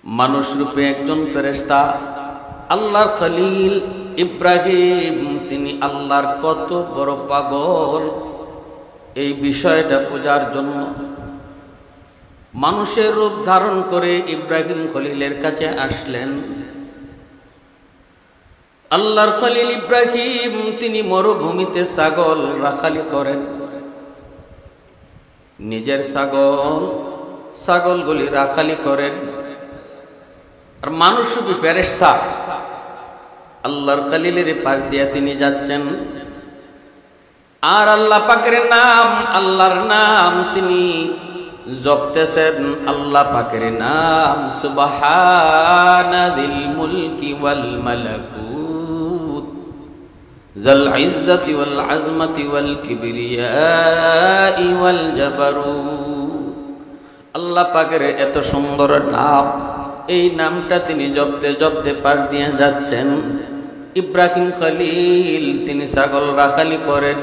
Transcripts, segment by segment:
মানুষ রূপে একজন ফেরেশতা আল্লাহর খলিল ইব্রাহিম, তিনি আল্লাহর কত বড় পাগল এই বিষয়টা বোঝার জন্য মানুষের রূপ ধারণ করে ইব্রাহিম খলিলের কাছে আসলেন। আল্লাহর খলিল ইব্রাহিম তিনি মরুভূমিতে ছাগল রাখালি করেন। নিজের ছাগলগুলি রাখালি করেন। আর মানুষ রূপী ফেরেশতা আল্লাহর খলিলের পাশ দিয়ে তিনি যাচ্ছেন। আর আল্লাহ পাকের নাম, আল্লাহর নাম তিনি জপতেছেন। আল্লাহ পাকের নাম সুবহানাদিল মুলকি ওয়াল মালাকুত যাল ইজ্জতি ওয়াল আজমতি ওয়াল কিবরিয়াই ওয়াল জাবারুত। আল্লাহ পাকের এত সুন্দর নাম, এই নামটা তিনি জপতে জপতে পাশ দিয়ে যাচ্ছেন। ইব্রাহিম খলিল তিনি ছাগল রাখালি করেন।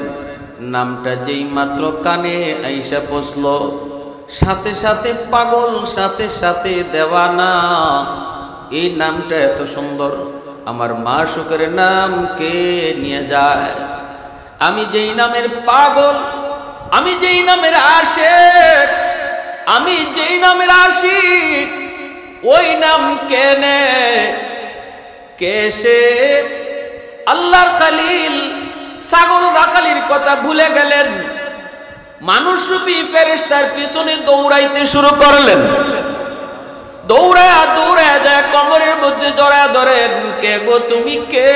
নামটা যেই মাত্র কানে আইসা পৌঁছল, সাথে সাথে পাগল, সাথে সাথে দেওয়ানা। এই নামটা এত সুন্দর, আমার মাশূকের নাম কে নিয়ে যায়? আমি যেই নামের পাগল, আমি যেই নামের আশিক, আমি যেই নামের আশিক, ওই নাম কেনে কে সে? আল্লাহর খলিল ছাগল রাখালির কথা ভুলে গেলেন। মানুষ রূপী ফেরেশতার পিছনে দৌড়াইতে শুরু করলেন। দৌড়ায়া দৌড়ায়া যায় কবরের মধ্যে জড়ায়া ধরেন। কে গো তুমি? কে?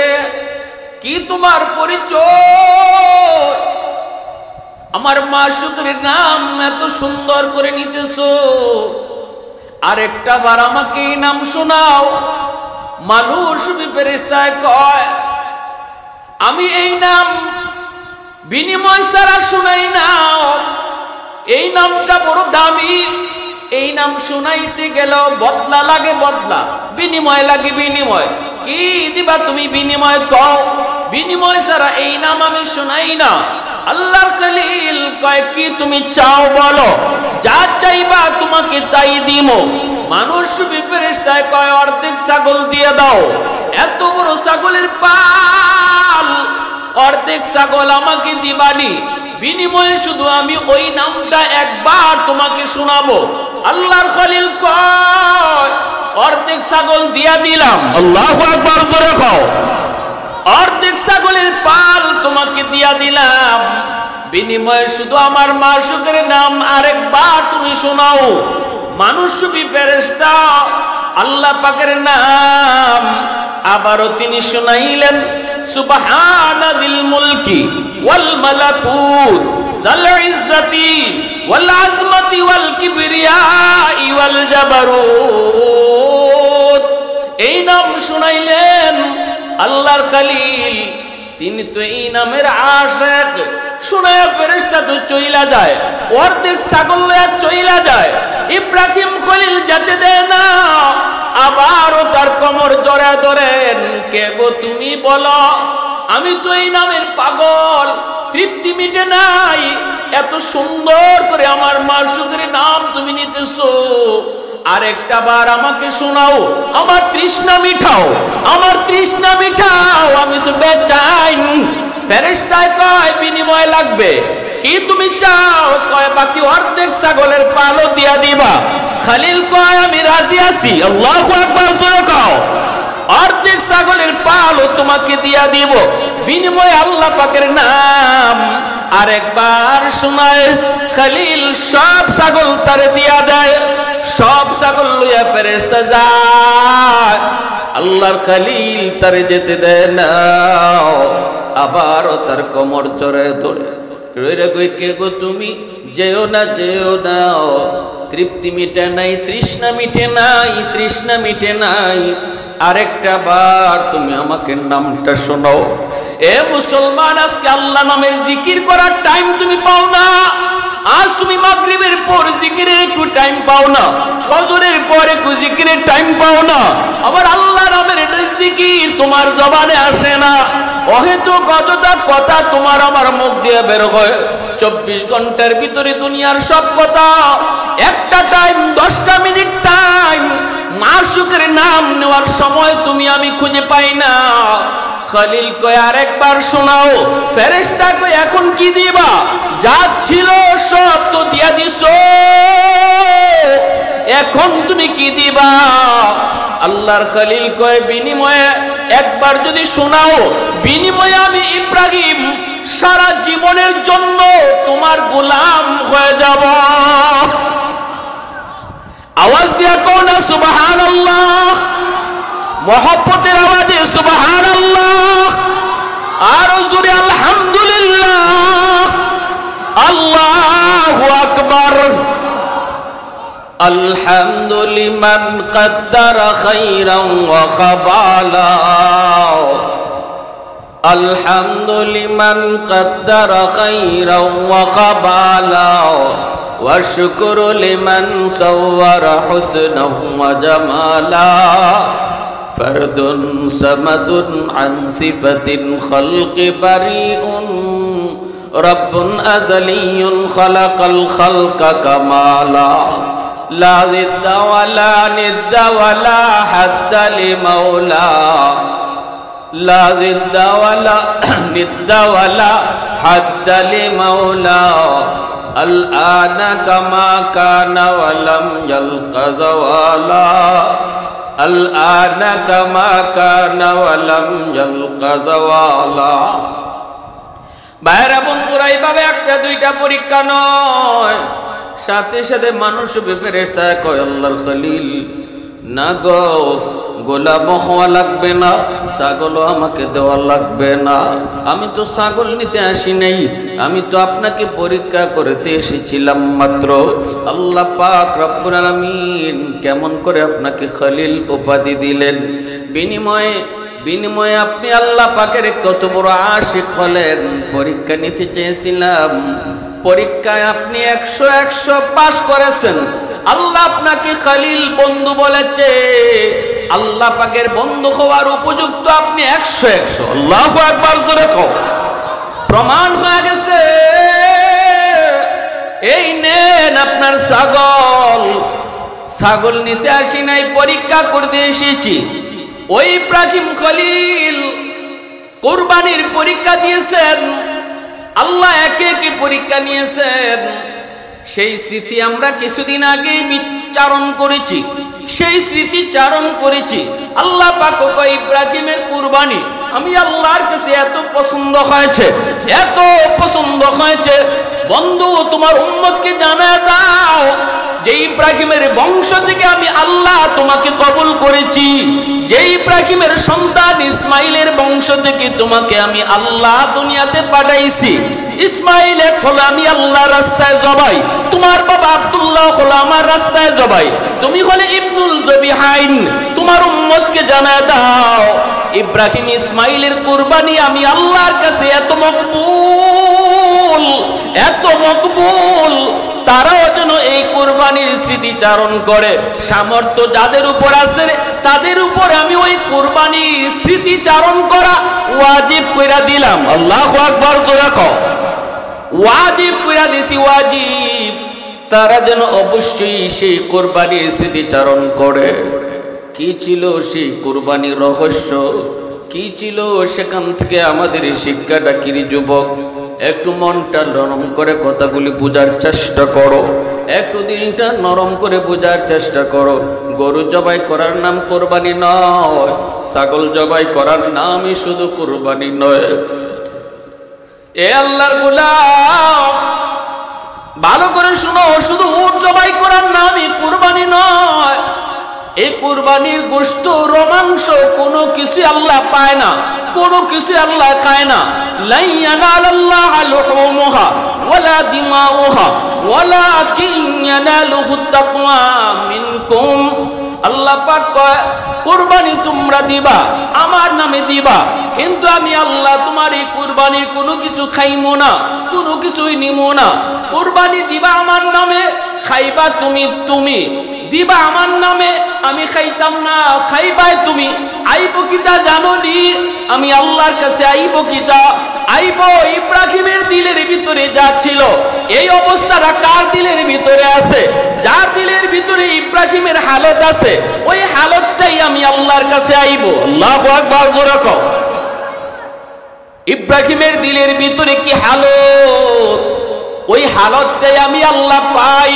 কি তোমার পরিচয়? আমার মাশূকের নাম এত সুন্দর করে নিতেছো, আরেকটা বার আমাকে এই নাম শোনাও। মানুষ ফেরেশতায় কয়, আমি এই নাম বিনিময় ছাড়া শুনাই না। এই নামটা বড় দামি, এই নাম শুনাইতে গেল বদলা লাগে, বদলা, বিনিময় লাগে, বিনিময়। কি দিবা তুমি বিনিময়? কও। বিনিময় ছাড়া এই নাম আমি শুনাই না। আল্লাহর খলিল কয়, কি তুমি চাও বলো, যা চাইবা তোমাকে তাই দিমো। মানুষ ফেরেশতায় কয়, অর্ধেক ছাগল দিয়ে দাও। এত বড় ছাগলের পাল, অর্ধেক ছাগল আমাকে দিবানি, বিনিময়ে শুধু আমি ওই নামটা একবার তোমাকে শোনাবো। আল্লাহর খলিল কয়, অর্ধেক ছাগল দিয়া দিলাম। আল্লাহু আকবার, জোরে কও। অর্ধেক ছাগলের পাল তোমাকে দিয়া দিলাম, বিনিময়ে শুধু আমার মাশূকের নাম আরেকবার তুমি শোনাও। মানুষ রূপী ফেরেশতা আল্লাহ পাকের নাম আবারও তিনি শুনাইলেন। সুবহানাদিল মুলকি ওয়াল মালাকুত যাল ইজ্জতি ওয়াল আজমতি ওয়াল কিবরিয়াই ওয়াল জাবারুত। এই নাম শুনাইলেন আল্লাহর খলিল। তিনি তো এই নামের আশিক। শুনায়া ফেরেশতা তো চইলা যায়, অর্ধেক ছাগল লইয়া চইলা যায়। ইব্রাহিম খলিল যেতে দেয় না, আবারও তার কোমর জড়া ধরেন। কে গো তুমি? বলো। আমি তো এই নামের পাগল, তৃপ্তি মিটে নাই। এত সুন্দর করে আমার মাশূকের নাম তুমি নিতেছো, আরেকটা বার আমাকে শোনাও, আমার তৃষ্ণা মিটাও, আমার তৃষ্ণা মিটাও। আমি তো বেচাইন। ফেরেশতায় কয়, বিনিময় লাগবে। কি তুমি চাও? কয়, বাকি অর্ধেক ছাগলের পালও দিয়া দিবা। খলিল কয়, আমি রাজি আছি। আল্লাহু আকবার, জোরে কও। অর্ধেক ছাগলের পালও তোমাকে দিয়া দিব, বিনিময়ে আল্লাহ পাকের নাম আরেকবার শোনায়। খলিল সব ছাগল তারে দিয়া দেয়। সব ছাগল লইয়া ফেরেশতা যায়। আল্লাহর খলিল তারে যেতে দেয় না, আবারও তার কোমর জড়ায় ধরে রইরে কই, কে গো তুমি? যেও না, যেও না। তৃপ্তি মিটে নাই, তৃষ্ণা মিটে নাই, তৃষ্ণা মিটে নাই। আরেকটা বার তুমি আমাকে নামটা শোনাও। এ মুসলমান, আজকে আল্লাহ নামের জিকির করার টাইম তুমি পাও না। আজ তুমি মাগরিবের পর জিকিরের একটু টাইম পাও না, ফজরের পর একটু জিকিরের টাইম পাও না। আবার আল্লাহ নামের জিকির তোমার জবানে আসে না। অহেতুক অযথা কথা তোমার আমার মুখ দিয়ে বের হয়। 24 ঘন্টার ভিতরে দুনিয়ার সব কথা, একটা টাইম 10টা মিনিট টাইম মাশউকের নাম নেওয়ার সময় তুমি আমি খুঁজে পাই না। খলিল কয় আরেকবার শোনাও। ফেরেশতা কয় এখন কি দিবা? যা ছিল সব তো দিয়া দিছো, এখন তুমি কি দিবা? আল্লাহর খলিল কয় বিনিময়ে একবার যদি শোনাও, বিনিময়ে আমি ইব্রাহিম সারা জীবনের জন্য তোমার গোলাম হয়ে যাব। আওয়াজ দিয়া কও না সুবহানাল্লাহ, মহব্বতের আওয়াজে সুবহানাল্লাহ, আর জোরে আলহামদুলিল্লাহ, আল্লাহু আকবার। الحمد لمن قدر خيرا وخبالا الحمد لمن قدر خيرا وخبالا والشكر لمن صور حسنا وجمالا فرد صمد عن صفة الخلق بريء رب أزلي خلق الخلق كمالا لا ضد ولا ند ولا حد لمولا لا ضد ولا ند ولا حد لمولا الآن كما كان ولم يلق زوالا الآن كما كان ولم يلق زوالا বাইরে বন্ধুরা, এইভাবে একটা দুইটা পরীক্ষা নয়, সাথে সাথে মানুষ ফেরেশতা কয় আল্লাহর খলিল না গো, গোলাম হওয়া লাগবে না, ছাগলও আমাকে দেওয়া লাগবে না, আমি তো ছাগল নিতে আসি নাই, আমি তো আপনাকে পরীক্ষা করতে এসেছিলাম মাত্র। আল্লাহ পাক রব্বুল আলামিন কেমন করে আপনাকে খলিল উপাধি দিলেন? বিনিময়ে আপনি আল্লাহ পাকের কত বড় আশিক হলেন। পরীক্ষা নিতে চেয়েছিলাম, পরীক্ষায় আপনি 100 পাস করেছেন। আল্লাহ আপনাকে খলিল বন্ধু বলেছে, আল্লাহ পাকের বন্ধু হওয়ার উপযুক্ত আপনি 100 আল্লাহু আকবার জোরে কও। প্রমাণ হয়ে গেছে। এই নেন আপনার ছাগল নিতে আসি নাই, পরীক্ষা করতে এসেছি। ওই ইব্রাহিম খলিল কুরবানির পরীক্ষা দিয়েছেন, আল্লাহ একে একে পরীক্ষা নিয়েছেন। সেই স্মৃতি আমরা কিছুদিন আগে চারণ করেছি, সেই স্মৃতি চারণ করেছি। আল্লাহ পাক কয় ইব্রাহিমের কুরবানি আমি আল্লাহর কাছে এত পছন্দ হয়েছে, এত পছন্দ হয়েছে। বন্ধু তোমার উম্মতকে জানায় দাও যে ইব্রাহিমের বংশ থেকে আমি আল্লাহ তোমাকে কবুল করেছি, যে ইব্রাহিমের সন্তান ইসমাইলের বংশ থেকে তোমাকে আমি আল্লাহ দুনিয়াতে পাঠাইছি। ইসমাইল হলো আমি আল্লাহর রাস্তায় জবাই, তোমার বাবা আব্দুল্লাহ হলো আমার রাস্তায় জবাই, তুমি হলে ইবনুল জবিহাইন। তোমার উম্মতকে জানায় দাও ইব্রাহিম ইসমাইলের কুরবানি আমি আল্লাহর কাছে এত মকবুল, এত মকবুল, তারাও যেন এই কুরবানির স্মৃতিচারণ করে। সামর্থ্য যাদের উপর আছে তাদের উপর আমি ওই কুরবানির স্মৃতিচারণ করা ওয়াজিব কইরা দিলাম। আল্লাহু আকবার জোরে কও। ওয়াজিব কইরা দিছি, ওয়াজিব। তারা যেন অবশ্যই সেই কুরবানির স্মৃতিচারণ করে। কি ছিল সেই কুরবানির রহস্য, কি ছিল সেখান থেকে আমাদের এই শিক্ষাটা কি? যুবক, একটু মনটা নরম করে কথাগুলি বোঝার চেষ্টা করো, একটু দিলটা নরম করে বোঝার চেষ্টা করো। গরু জবাই করার নাম কুরবানি নয়, ছাগল জবাই করার নামই শুধু কুরবানি নয়। এ আল্লাহর গোলাম, ভালো করে শুনো, শুধু উট জবাই করার নামই কুরবানি নয়। এই কুরবানির গোশত রোমাংস কোনো কিছু আল্লাহ পায় না, কোনো কিছু আল্লাহ খায় না। লা ইয়ানালাল্লাহু লুহুমুহা ওয়ালা দিমাউহা ওয়ালাকিন ইয়ানালুহু তাকওয়া মিনকুম। আল্লাহ পাক কয় কুরবানি তোমরা দিবা, আমার নামে দিবা, কিন্তু আমি আল্লাহ তোমার এই কুরবানি কোনো কিছু খাইমো না, কোনো কিছুই নিমো না। কুরবানি দিবা আমার নামে, খাইবা তুমি দিবা আমার নামে, আমি খাইতাম না, খাইবাই তুমি। আইব কিতা জানো নি? আমি আল্লাহর কাছে আইব কিতা? আইব ইব্রাহিমের দিলের ভিতরে যা ছিল, এই অবস্থাটা কার দিলের ভিতরে আছে? যার দিলের ভিতরে ইব্রাহিমের হালত আছে ওই হালতটাই আমি আল্লাহর কাছে আইব। আল্লাহু আকবার জোরে কও। ইব্রাহিমের দিলের ভিতরে কি হালত, ওই হালতটাই আমি আল্লাহ পাই।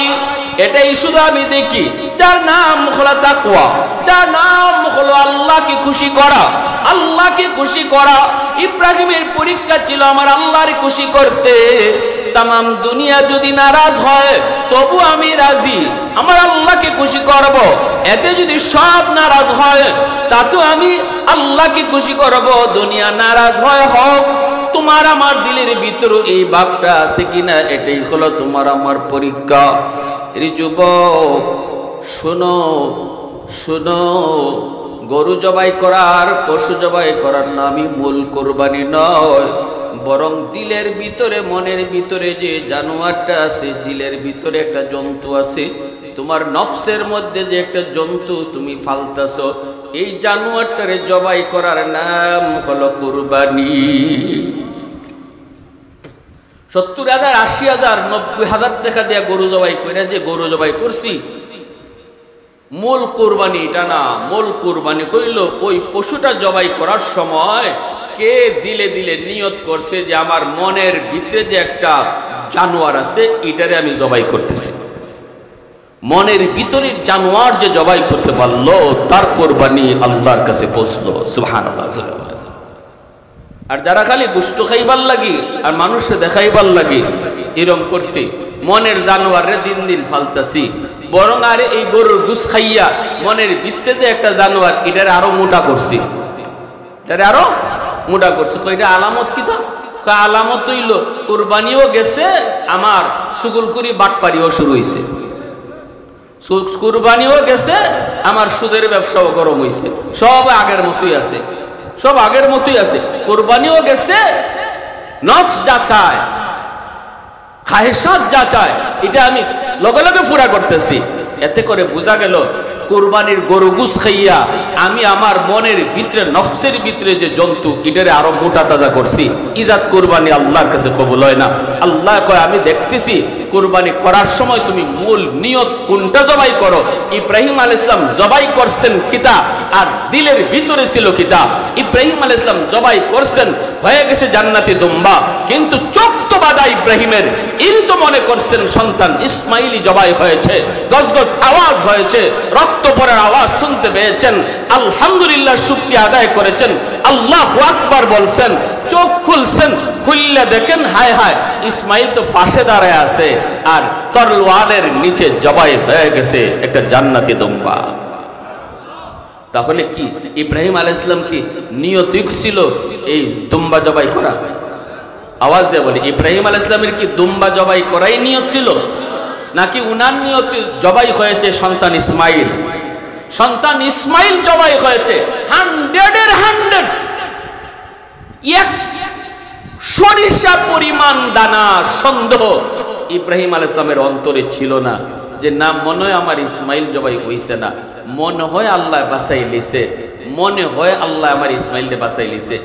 এটাই শুধু আমি দেখি। যার নাম হলো তাকওয়া, যার নাম হলো আল্লাহকে খুশি করা, আল্লাহকে খুশি করা। ইব্রাহিমের পরীক্ষা ছিল আমার আল্লাহর খুশি করতে। তামাম দুনিয়া যদি নারাজ হয় তবু আমি রাজি, আমার আল্লাহকে খুশি করব। এতে যদি সব নারাজ হয় তাতে আমি আল্লাহকে খুশি করব। দুনিয়া নারাজ হয় হোক, তোমার আমার দিলের ভিতরে এই ভাবটা আছে কিনা, এটাই হলো তোমার আমার পরীক্ষা। এই যুবক শোনো, শোনো, গরু জবাই করার, পশু জবাই করার নামই মূল কোরবানি নয়, বরং দিলের ভিতরে, মনের ভিতরে যে জানোয়ারটা আছে, দিলের ভিতরে একটা জন্তু আছে, তোমার নফসের মধ্যে যে একটা জন্তু তুমি ফালতাছো, এই জানোয়ারটারে জবাই করার নাম হলো কোরবানি। 70,000, 80,000, 90,000 টাকা দিয়ে গরু জবাই করে যে গরু জবাই করছি, মূল কোরবানি এটা না। মূল কোরবানি হইল ওই পশুটা জবাই করার সময় কে দিলে দিলে নিয়ত করছে যে আমার মনের ভিতরে যে একটা জানোয়ার আছে এটারে আমি জবাই করতেছি। মনের ভিতরের জানোয়ার যে জবাই করতে পারলো তার কোরবানি আল্লাহর কাছে পৌঁছলো। সুবহানাল্লাহ। আর যারা খালি গোশত খাইবার লাগি আর মানুষকে দেখাইবার লাগি এরকম করছি, মনের জানোয়ারে দিন দিন ফালতাছি, বরং আরে এই গরুর গুস খাইয়া মনের ভিতরে যে একটা জানোয়ার এটারে আরো মোটা করছি, এটারে আরো মোটা করছি। এটা আলামত কি? তো আলামত হইল কুরবানিও গেছে, আমার সুগুলকুরি বাটপারিও শুরু হয়েছে। কুরবানিও গেছে, আমার সুদের ব্যবসাও গরম হয়েছে। সব আগের মতোই আছে, সব আগের মতোই আছে। কুরবানিও গেছে, নফস যা চায়, খাহেসাত যা চায়, এটা আমি লগে লগে পুরা করতেছি। এতে করে বোঝা গেল কুরবানির গরু গুস খাইয়া আমি আমার মনের ভিতরে, নফসের ভিতরে যে জন্তু এটারে আরো মোটা তাজা করছি। ইজাত কুরবানি আল্লাহর কাছে কবুল হয় না। আল্লাহ কয় আমি দেখতেছি কুরবানি করার সময় তুমি মূল নিয়ত কোনটা জবাই করো। ইব্রাহিম আলাইহিস সালাম জবাই করছেন কিতা, আর দিলের ভিতরে ছিল কিতা। ইব্রাহিম আলাইহিস সালাম জবাই করছেন, হয়ে গেছে জান্নাতি দুম্বা, কিন্তু চোখ তো বাঁধা ইব্রাহিমের। ইনি তো মনে করছেন সন্তান ইসমাইলি জবাই হয়েছে, গজ গজ আওয়াজ হয়েছে, রক্ত পড়ার আওয়াজ শুনতে পেয়েছেন, আলহামদুলিল্লাহ শুকরিয়া আদায় করেছেন, আল্লাহু আকবার বলছেন, চোখ খুলছেন, খুললে দেখেন হায় হায় ইসমাইল তো পাশে দাঁড়ায় আছে আর তরওয়ালের নিচে জবাই হয়ে গেছে একটা জান্নাতি দুম্বা। তাহলে কি ইব্রাহিম আলাইহিস সালাম কি নিয়ত ছিল এই দুম্বা জবাই করা? আওয়াজ দিয়ে বলি, ইব্রাহিম আলাইহিস সালামের কি দুম্বা জবাই করাই নিয়ত ছিল, নাকি উনার নিয়ত জবাই হয়েছে সন্তান ইসমাইল? সন্তান ইসমাইল জবাই হয়েছে 100-এর 100। এক সরিষা পরিমাণ দানা সন্দেহ ইব্রাহিম আলাইহিস সালামের অন্তরে ছিল না, যে না মনে হয় আমার ইসমাইল জবাই হইছে না, মনে হয় আল্লাহ বাঁচাই লিছে, মনে হয় আল্লাহ আমার ইসমাইলকে বাঁচাই লিছে।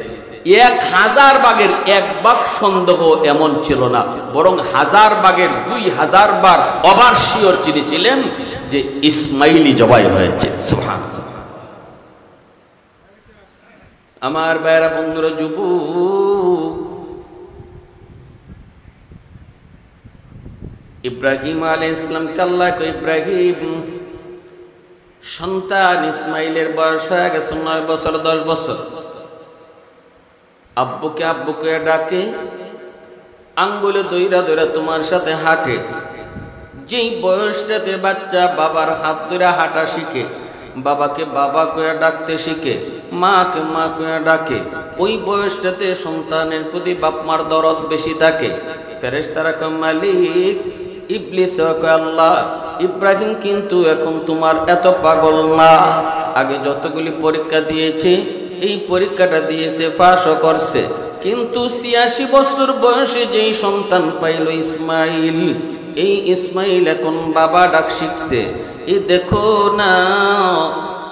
1000 ভাগের 1 ভাগ সন্দেহ এমন ছিল না, বরং 1000 ভাগের 2000 বার ওভার শিওর ছিলেন যে ইসমাইলি জবাই হয়েছে। সুবহানাল্লাহ। আমার ভাইরা বন্ধুরা, যুবক, ইব্রাহিম আলাইহিস সালামকে আল্লাহ কয়, ইব্রাহিম সন্তান ইসমাইলের বয়স হয়ে গেছে 9 বছর 10 বছর। আব্বুকে আব্বুকে ডাকে, আঙ্গুলে দইরা দইরা তোমার সাথে হাঁটে। যেই বয়সটাতে বাচ্চা বাবার হাত ধরে হাঁটা শিখে, বাবাকে বাবা কয়ে ডাকতে শিখে, মাকে মা কয়ে ডাকে, ওই বয়সটাতে সন্তানের প্রতি বাপ মার দরদ বেশি থাকে। ফেরেশতারা কয় মালিক, ইবলিস কয় আল্লাহ, ইব্রাহিম কিন্তু এখন তোমার এত পাগল না। আগে যতগুলি পরীক্ষা দিয়েছে এই পরীক্ষাটা দিয়েছে, পাশও করছে, কিন্তু 86 বছর বয়সে যেই সন্তান পাইল ইসমাইল, এই ইসমাইল এখন বাবা ডাক শিখছে। এই দেখো না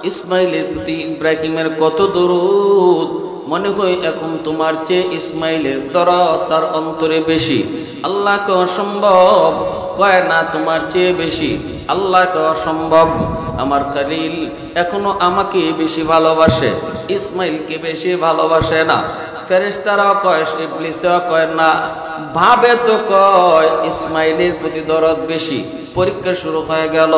ইসমাইলের প্রতি ইব্রাহিমের কত দরুদ। মনে হয় এখন তোমার চেয়ে ইসমাইলের দরদ তার অন্তরে বেশি। আল্লাহকে অসম্ভব, কয় না তোমার চেয়ে বেশি। আল্লাহ কয় অসম্ভব, আমার খলিল এখনো আমাকে বেশি ভালোবাসে, ইসমাইলকে বেশি ভালোবাসে না। ফেরেশতারাও কয়, ইবলিসও কয় না, ভাবে তো কয় ইসমাইলের প্রতি দরদ বেশি। পরীক্ষা শুরু হয়ে গেল।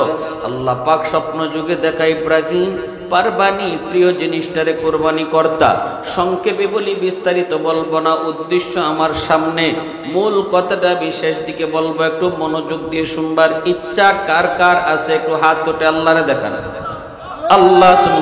আল্লাহ পাক স্বপ্ন যুগে দেখা ইব্রাহিম পারবানি প্রিয় জিনিসটারে কোরবানি কর্তা। সংক্ষেপে বলি, বিস্তারিত বলবো না, উদ্দেশ্য আমার সামনে, মূল কথাটা বিশেষ দিকে বলবো, একটু মনোযোগ দিয়ে শুনবার ইচ্ছা কার কার আছে একটু হাত উঠে আল্লাহরে দেখান। আল্লাহ তুমি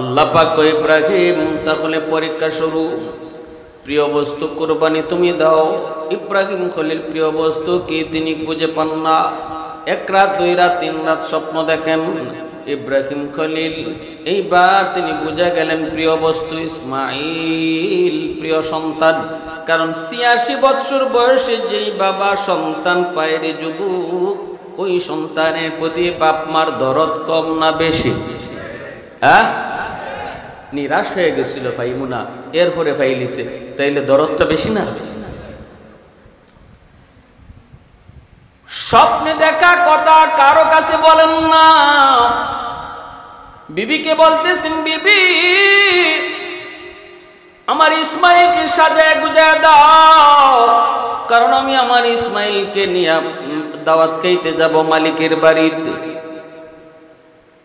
আল্লাহ পাক কয় ইব্রাহিম তাহলে পরীক্ষা শুরু, প্রিয় বস্তু কুরবানি তুমি দাও। ইব্রাহিম খলিল প্রিয় বস্তু কি তিনি বুঝে পান না। এক রাত, দুই রাত, তিন রাত স্বপ্ন দেখেন ইব্রাহিম খলিল। এইবার তিনি বুঝে গেলেন প্রিয় বস্তু ইসমাইল, প্রিয় সন্তান। কারণ ৮৬ বৎসর বয়সে যেই বাবা সন্তান পায় রে যুবক, ওই সন্তানের প্রতি বাপ মার দরদ কম না বেশি? নিরাশ হয়ে গেছিল ফাইমুনা, এরপরে ফাইলিছে, তাইলে দরদটা বেশি না? স্বপ্নে দেখা কথা কারো কাছে বলেন না। বিবিকে বলতেছেন, বিবি আমার ইসমাইলকে সাজায় গুজায় দাও, কারণ আমি আমার ইসমাইলকে নিয়ে দাওয়াত খাইতে যাব মালিকের বাড়িতে।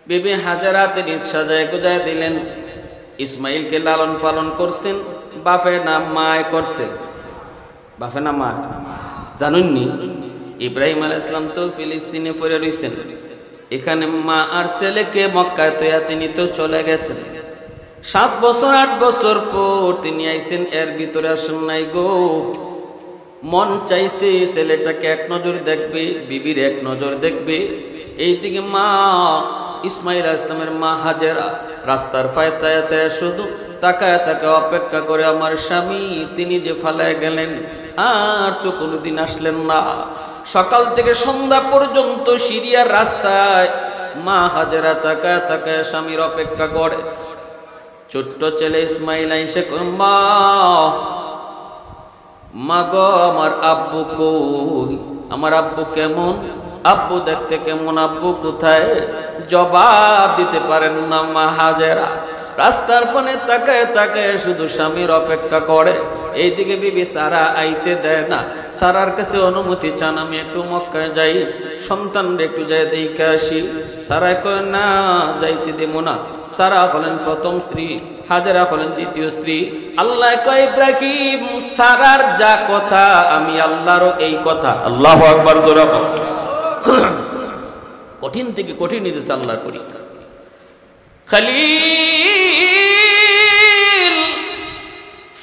বিবি হাজারা তিনি সাজায় গুজায় দিলেন। ইসমাইলকে লালন পালন করছেন, বাপের নাম মায় করছেন। বাপের নাম মা জানুননি? ইব্রাহিম আলাইহিস সালাম তো ফিলিস্তিনে পড়ে রইছেন, এখানে মা আর ছেলেকে মক্কায় তৈয়া তিনি তো চলে গেছেন। ৭ বছর ৮ বছর পর তিনি আইছেন, এর ভিতরে আসেন নাই গো। মন চাইছে ছেলেটাকে এক নজর দেখবে, বিবির এক নজর দেখবে। এইদিকে মা ইসমাইল আলাইহিস সালামের মা হাজেরা রাস্তার ফায়তায়াতে শুধু তাকায় তাকায় অপেক্ষা করে, আমার স্বামী তিনি যে ফালায় গেলেন আর তো কোনোদিন আসলেন না। সকাল থেকে সন্ধ্যা পর্যন্ত সিরিয়ার রাস্তায় মা হাজেরা তাকায় তাকায় স্বামীর অপেক্ষা করে। ছোট্ট ছেলে ইসমাইল আইসে মা, মা গো আমার আব্বু কই, আমার আব্বু কেমন, আব্বু দেখতে কেমন, আব্বু কোথায়? জবাব দিতে পারেন না মা হাজেরা। রাস্তার পানে তাকায় তাকায় শুধু স্বামীর অপেক্ষা করে। এইদিকে বিবি সারা আইতে দেয় না। সারার কাছে অনুমতি চান, আমি একটু মক্কায় যাই, সন্তানরা একটু যাই দেখে আসি। সারা কয় না, যাইতে দেব না। সারা হলেন প্রথম স্ত্রী, হাজেরা হলেন দ্বিতীয় স্ত্রী। আল্লাহ কয় ইব্রাহিম সারার যা কথা আমি আল্লাহরও এই কথা। আল্লাহু আকবার জোরে বল। কঠিন থেকে কঠিন দিতেছে আল্লাহর পরীক্ষা। খলিল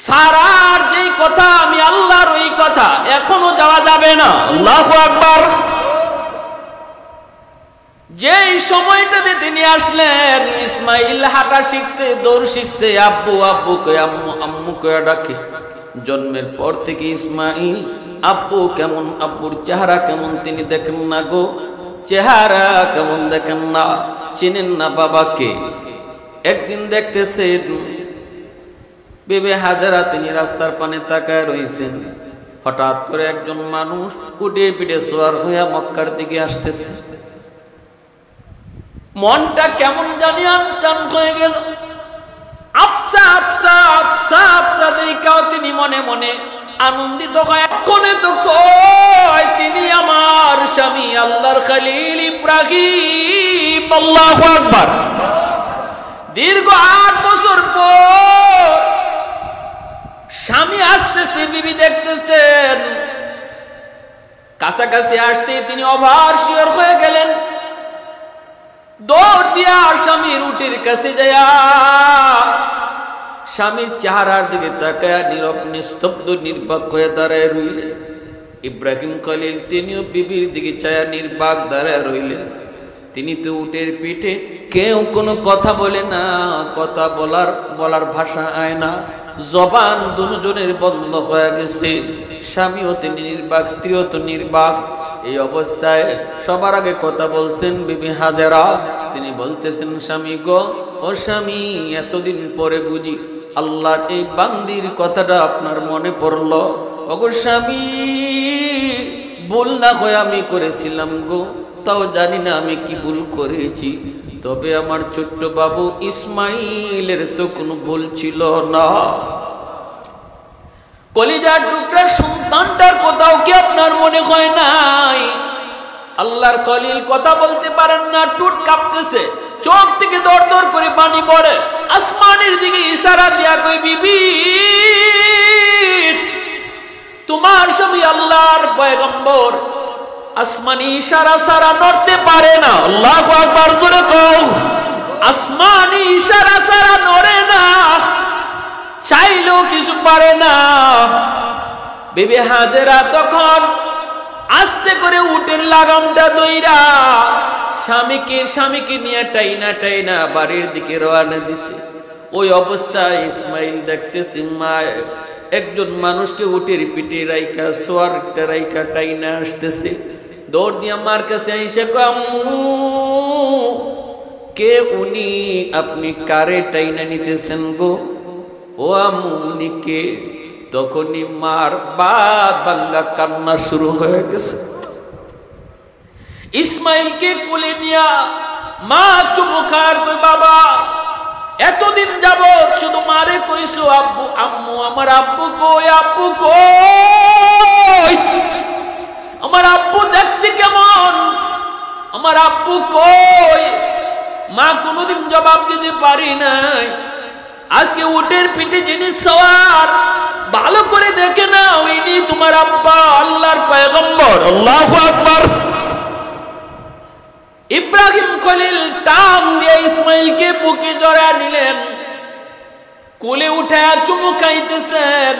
সারার যেই কথা আমি আল্লাহর ওই কথা, এখনো যাওয়া যাবে না। আল্লাহু আকবার। যেই সময়টাতে তিনি আসলেন, ইসমাইল হাঁটা শিখছে, দৌড় শিখছে, আব্বু আব্বু কয়ে আম্মু আম্মু কয়ে ডাকে। জন্মের পর থেকে ইসমাইল আব্বু কেমন, আব্বুর চেহারা কেমন তিনি দেখেন না গো, চেহারা কেমন দেখেন না, চিনেন না বাবাকে। একদিন দেখতেছেন বিবি হাজেরা তিনি রাস্তার পানে তাকায় রয়েছেন। হঠাৎ করে একজন মানুষ উঠে পিঠে সোয়ার হইয়া মক্কার দিকে আসতেছে। মনটা কেমন জানি আনচান হয়ে গেল। আফসা আফসা আফসা আফসা দেখাও তিনি মনে মনে আনন্দিত হয়। এক্ষণে তো কয় তিনি আমার স্বামী আল্লাহর খলিল ইব্রাহিম। আল্লাহু আকবার। দীর্ঘ ৮ বছর পর স্বামী আসতেছে, বিবি দেখতেছেন। কাছাকাছি আসতে তিনি ওভার শিওর হয়ে গেলেন। দৌড় দিয়া স্বামীর উটের কাছে যায়া স্বামীর চেহারার দিকে তাকায় নীরব নিস্তব্ধ নির্বাক হয়ে দাঁড়ায় রইলেন। ইব্রাহিম খলিল তিনিও বিবির দিকে চায়া নির্বাক দাঁড়ায় রইলেন। তিনি তো উটের পিঠে, কেউ কোনো কথা বলে না, কথা বলার ভাষা আয় না, জবান দুজনের বন্ধ হয়ে গেছে। স্বামীও তিনি নির্বাক, স্ত্রীও তো নির্বাক। এই অবস্থায় সবার আগে কথা বলছেন বিবি হাজেরা। তিনি বলতেছেন, স্বামী গো, ও স্বামী, এতদিন পরে বুঝি আল্লাহর এই বান্দির কথাটা আপনার মনে পড়লো। ওগো স্বামী, ভুল না হয় আমি করেছিলাম গো, তাও জানি না আমি কি ভুল করেছি। তবে আমার ছোট্ট বাবু ইসমাইলের তো কোনো ভুল ছিল না। কলিজার টুকরা সন্তানটার কোথাও কি আপনার মনে হয় নাই? আল্লাহর খলিল কথা বলতে পারেন না, টুট কাঁপতেছে, চোখ থেকে দর দর করে পানি পড়ে। আসমানের দিকে ইশারা দিয়া কই, বিবি, তোমার স্বামী আল্লাহর পয়গম্বর, আসমানি ইশারা ছাড়া নড়তে পারে না। আল্লাহু আকবার, জোরে কও। আসমানি ইশারা ছাড়া নড়ে না, চাইলেও কিছু পারে না। বিবি হাজেরা তখন আস্তে করে উটের লাগামটা দইরা স্বামীকে নিয়ে টাইনা বাড়ির দিকে রওনা দিছে। ওই অবস্থায় ইসমাইল দেখতেছে মা একজন মানুষকে উটের পিঠে রাইকা, সোয়ারটা রাইকা টাইনা আসতেছে। দৌড় দিয়া মার কাছে এসে কয়, আম্মু, কে উনি? আপনি কারে টাইনা নিতেছেন গো? ও আম্মু, উনি কে? তখনই মার বাদ বাংলা কান্না শুরু হয়ে গেছে। ইসমাইলকে কোলে নিয়া মা চুমু খায়, কই, বাবা, এতদিন যাবত শুধু মারে কইছো আব্বু আম্মু, আমার আব্বু কই? আব্বু কই? আমার আব্বু দেখতে কেমন? আমার আব্বু কই? মা কোনোদিন জবাব দিতে পারি নাই। আজকে উটের পিঠে যিনি সওয়ার, ভালো করে দেখে না, ইনি তোমার আব্বা, আল্লাহর পয়গম্বর। আল্লাহু আকবার। ইব্রাহিম খলিল টান দিয়ে ইসমাইলকে বুকে জড়ায় নিলেন, কোলে উঠায় চুমু খাইতেছেন।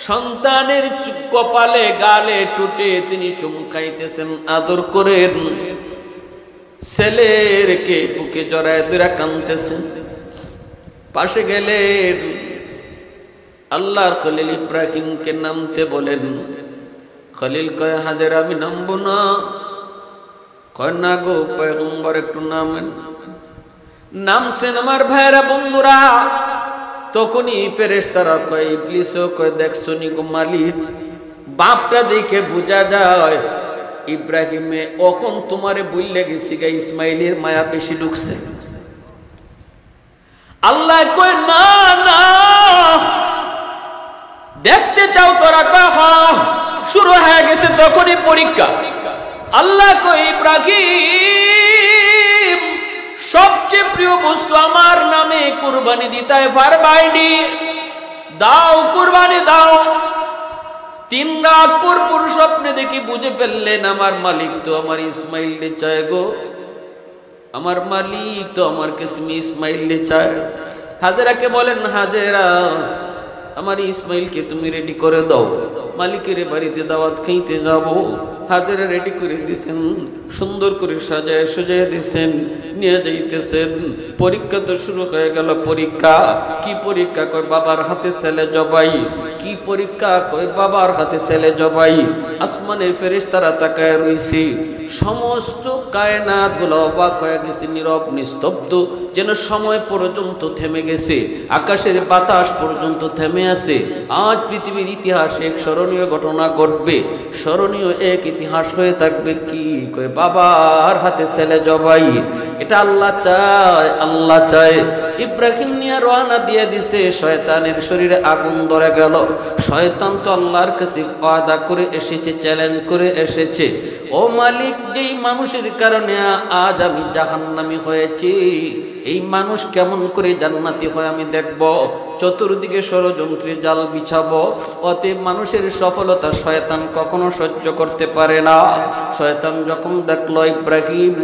সন্তানের কপালে, গালে, টুটে তিনি চুমু খাইতেছেন, আদর করেন। ছেলেরকে বুকে জড়ায় ধরে কাঁদতেছেন। পাশে গেলেন, আল্লাহর খলিল ইব্রাহিমকে নামতে বলেন। খলিল কয়, হাজেরা, আমি নামবো না। কয়, না গো পয়গম্বর, একটু নামেন। নামছেন আমার ভাইরা, বন্ধুরা। তখনই ফেরেশতারা কয়, ইবলিসও কয়, দেখছো নি গো মালিক, বাপটা দেখে বোঝা যায় ইব্রাহিমে এখন তোমারে বইলে গেছি গা, ইসমাইলের মায়া বেশি ঢুকছে। আল্লাহ কয়, না না, দেখতে চাও তোরা? কহ, শুরু হয়ে গেছে তখনই পরীক্ষা। আল্লাহ কয়, ইব্রাহিম, সবচেয়ে প্রিয় বস্তু আমার নামে কুরবানি দিতে পারবাইনি, দাও, কুরবানি দাও। 3 রাত পর স্বপ্নে দেখি বুঝে ফেললেন, আমার মালিক তো আমার ইসমাইলকে চায় গো, আমার মালিক তো আমার কাছে ইসমাইলকে চায়। হাজেরাকে বলেন, হাজেরা, আমার ইসমাইলকে তুমি রেডি করে দাও, মালিকের বাড়িতে দাওয়াত খাইতে যাব। হাজেরা রেডি করে দিছেন, সুন্দর করে সাজায় সুজায় দিছেন, নিয়ে যাইতেছেন। পরীক্ষা তো শুরু হয়ে গেল। পরীক্ষা কি পরীক্ষা? কয়, বাবার হাতে ছেলে জবাই। কি পরীক্ষা? কয়, বাবার হাতে ছেলে জবাই। আসমানের ফেরেশতারা তাকায় রইছে, সমস্ত কায়নাত গুলো অবাক হয়ে গেছে, নীরব নিস্তব্ধ, যেন সময় পর্যন্ত থেমে গেছে, আকাশের বাতাস পর্যন্ত থেমে আছে। আজ পৃথিবীর ইতিহাসে এক স্মরণীয় ঘটনা ঘটবে, স্মরণীয় এক ইতিহাস হয়ে থাকবে। কি? কয়, বাবার হাতে ছেলে জবাই। এটা আল্লাহ চায়, আল্লাহ চায়। ইব্রাহিম নিয়ে রওনা দিয়ে দিছে। শয়তানের শরীরে আগুন ধরে গেল। শয়তান তো আল্লাহর কাছে ওয়াদা করে এসেছে, চ্যালেঞ্জ করে এসেছে, ও মালিক, যেই মানুষের কারণে আজ আমি জাহান্নামী হয়েছি, এই মানুষ কেমন করে জান্নাতি হয় আমি দেখব। চতুর্দিকে ষড়যন্ত্রের জাল বিছাবো। অতএব মানুষের সফলতা শয়তান কখনো সহ্য করতে পারে না। শয়তান যখন দেখলো ইব্রাহিম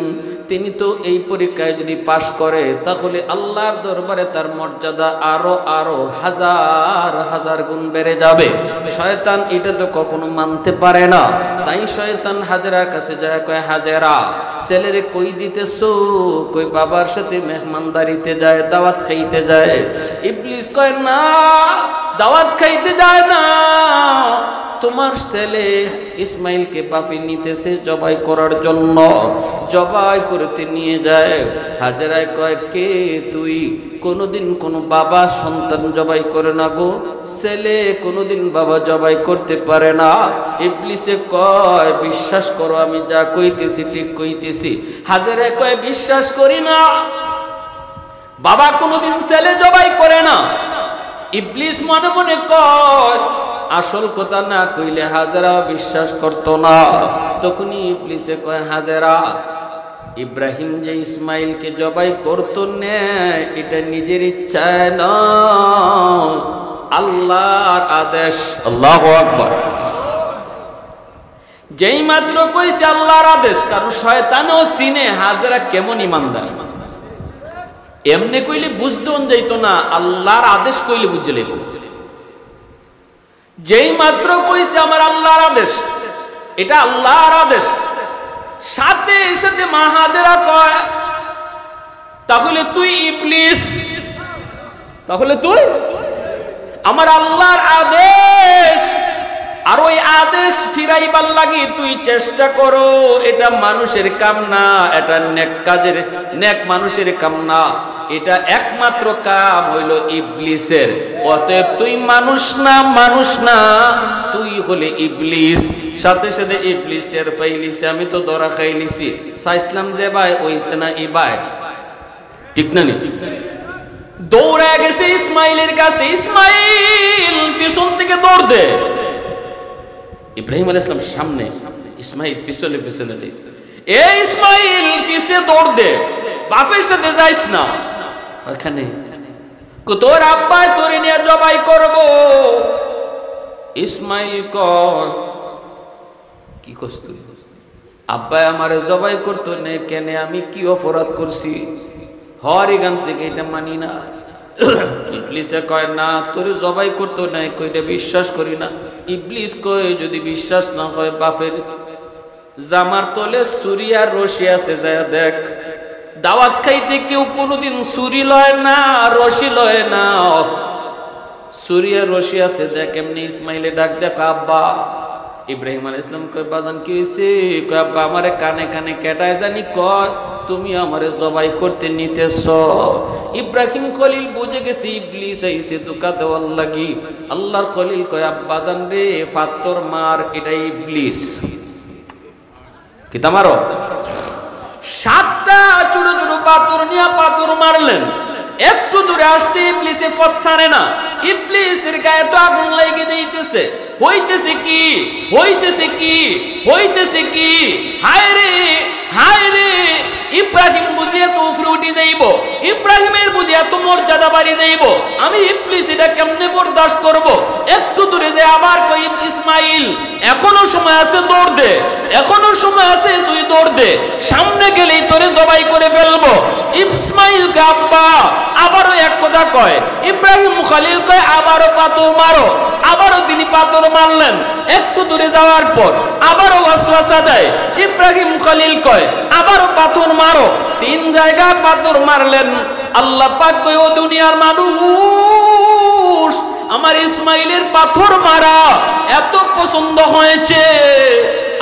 তিনি তো এই পরীক্ষায় যদি পাশ করে তাহলে আল্লাহর দরবারে তার মর্যাদা আরো আরো হাজার হাজার গুণ বেড়ে যাবে। শয়তান এটা তো কখনো মানতে পারে না। তাই শয়তান হাজেরার কাছে যায়, কয় হাজেরা ছেলেরে কই দিতেছো? কই বাবার সাথে মেহমানদারিতে যায়, দাওয়াত খাইতে যায়। ইবলিস কয় না, দাওয়াত খাইতে যায় না, তোমার ছেলে ইসমাইলকে বাপি নিতেছে জবাই করার জন্য, জবাই করতে নিয়ে যায়। হাজেরা কয় কে তুই? কোনোদিন কোনো বাবা সন্তান জবাই করে না গো, ছেলে কোনোদিন বাবা জবাই করতে পারে না। ইবলিসে কয় বিশ্বাস করো আমি যা কইতেছি ঠিক কইতেছি। হাজেরা কয় বিশ্বাস করি না, বাবা কোনোদিন ছেলে জবাই করে না। ইবলিস মনে মনে কয় আসল কথা না কইলে হাজেরা বিশ্বাস করতো না। তখনই ইবলিসে কয় হাজেরা ইব্রাহিম যে ইসমাইলকে জবাই করতো না এটা নিজের ইচ্ছায় না, আল্লাহর আদেশ। আল্লাহু আকবার। যেই মাত্র কইছে আল্লাহর আদেশ, কারণ শয়তানও চিনে হাজেরা কেমন ইমানদার। এমনি কইলে বুঝতে যাইতো না, আল্লাহর আদেশ কইলে বুঝতে লেগে। যেই মাত্র কইছে আমার আল্লাহর আদেশ, এটা আল্লাহর আদেশ, সাথে সাথে মা হাজেরা কয় তাহলে তুই ইবলিস, তাহলে তুই আমার আল্লাহর আদেশ আর ওই আদেশ ফিরাইবার লাগি তুই চেষ্টা করো, এটা মানুষের কাম না, এটা নেক কাজের, নেক মানুষের কাম না, এটা একমাত্র কাম হইল ইবলিসের। অতএব তুই মানুষ না, মানুষ না, তুই হলে ইবলিস। সাথে সাথে ইবলিস টের পাইলিছে আমি তো ধরা খাইলিছি, চাইছিলাম যে ভাই ওইছে না ই ভাই, ঠিক না? দৌড়ে গেছে ইসমাইলের কাছে। ইসমাইল পিছন থেকে দৌড় দে। ইব্রাহিম আলাইহিস সালাম সামনে, ইসমাইল পিছনে পিছনে দেয়। এ ইসমাইল কিসে দৌড় দে, বাপের সাথে যাইস না। ওখানে তোর আব্বা তোরে নিয়ে জবাই করব। ইসমাইল কয় কি করছ তুই? আব্বা আমারে জবাই করতো না কেন? আমি কি অপরাধ করছি? হরি গান থেকে এটা মানি না। ইবলিসে কয় না তোরে জবাই করতো না, কইটা বিশ্বাস করি না। ইবলিস কয় যদি বিশ্বাস না হয় বাপের জামার তলে ছুরি আর রশি আছে, যায় দেখ। দাওয়াত খাইতে কেউ কোনোদিন ছুরি লয় না, রশি লয় না, ছুরি আর রশি আছে, দেখ। এমনি ইসমাইলে ডাক দেখ আব্বা। ইব্রাহিম আলাইহিস সালাম কয় বাজান কি হইছে? কয় আব্বা আমারে কানে কানে কেটায় জানি কয় তুমি আমারে জবাই করতে নিতেছ। ইব্রাহিম খলিল বুঝে গেছে ইবলিস আইছে ধোঁকা দেওয়ার লাগি। আল্লাহর খলিল কয় আব্বা জান রে পাথর মার, এটা ইবলিস। কি তামারো? 7টা ছোট ছোট পাথর নিয়ে পাথর মারলেন। একটু দূরে আসতে ইবলিসে পথ ছাড়ে না। ইবলিসের গায়ে তো আগুন লেগে যাইতেছে। হইতেছে কি, হইতেছে কি, হইতেছে কি? হায় রে, হায় রে! ইব্রাহিম বুঝিয়ে তো উপরে উঠে যাইব, ইব্রাহিমের বুঝিয়ে তো মর্যাদা বাড়ি যাইব, আমি ইবলিস এটা কেমনে বরদাস্ত করব? একটু দূরে যে আবার কই ইসমাইল এখনো সময় আছে, দৌড় দে, এখনো সময় আছে, তুই দৌড় দে, সামনে গেলেই তোরে জবাই করে ফেলবো। ইসমাইল কে আব্বা আবারও এক কথা কয়। ইব্রাহিম খলিল কয় আবারও পাথর মারো। আবারও তিনি পাথর মারলেন। একটু দূরে যাওয়ার পর আবারও ওয়াসওয়াসা দেয়। ইব্রাহিম খলিল কয় আবারও পাথর মারো। 3 জায়গায় পাথর মারলেন। আল্লাহ পাক কয় ও দুনিয়ার মানুষ, আমার ইসমাইলের পাথর মারা এত পছন্দ হয়েছে,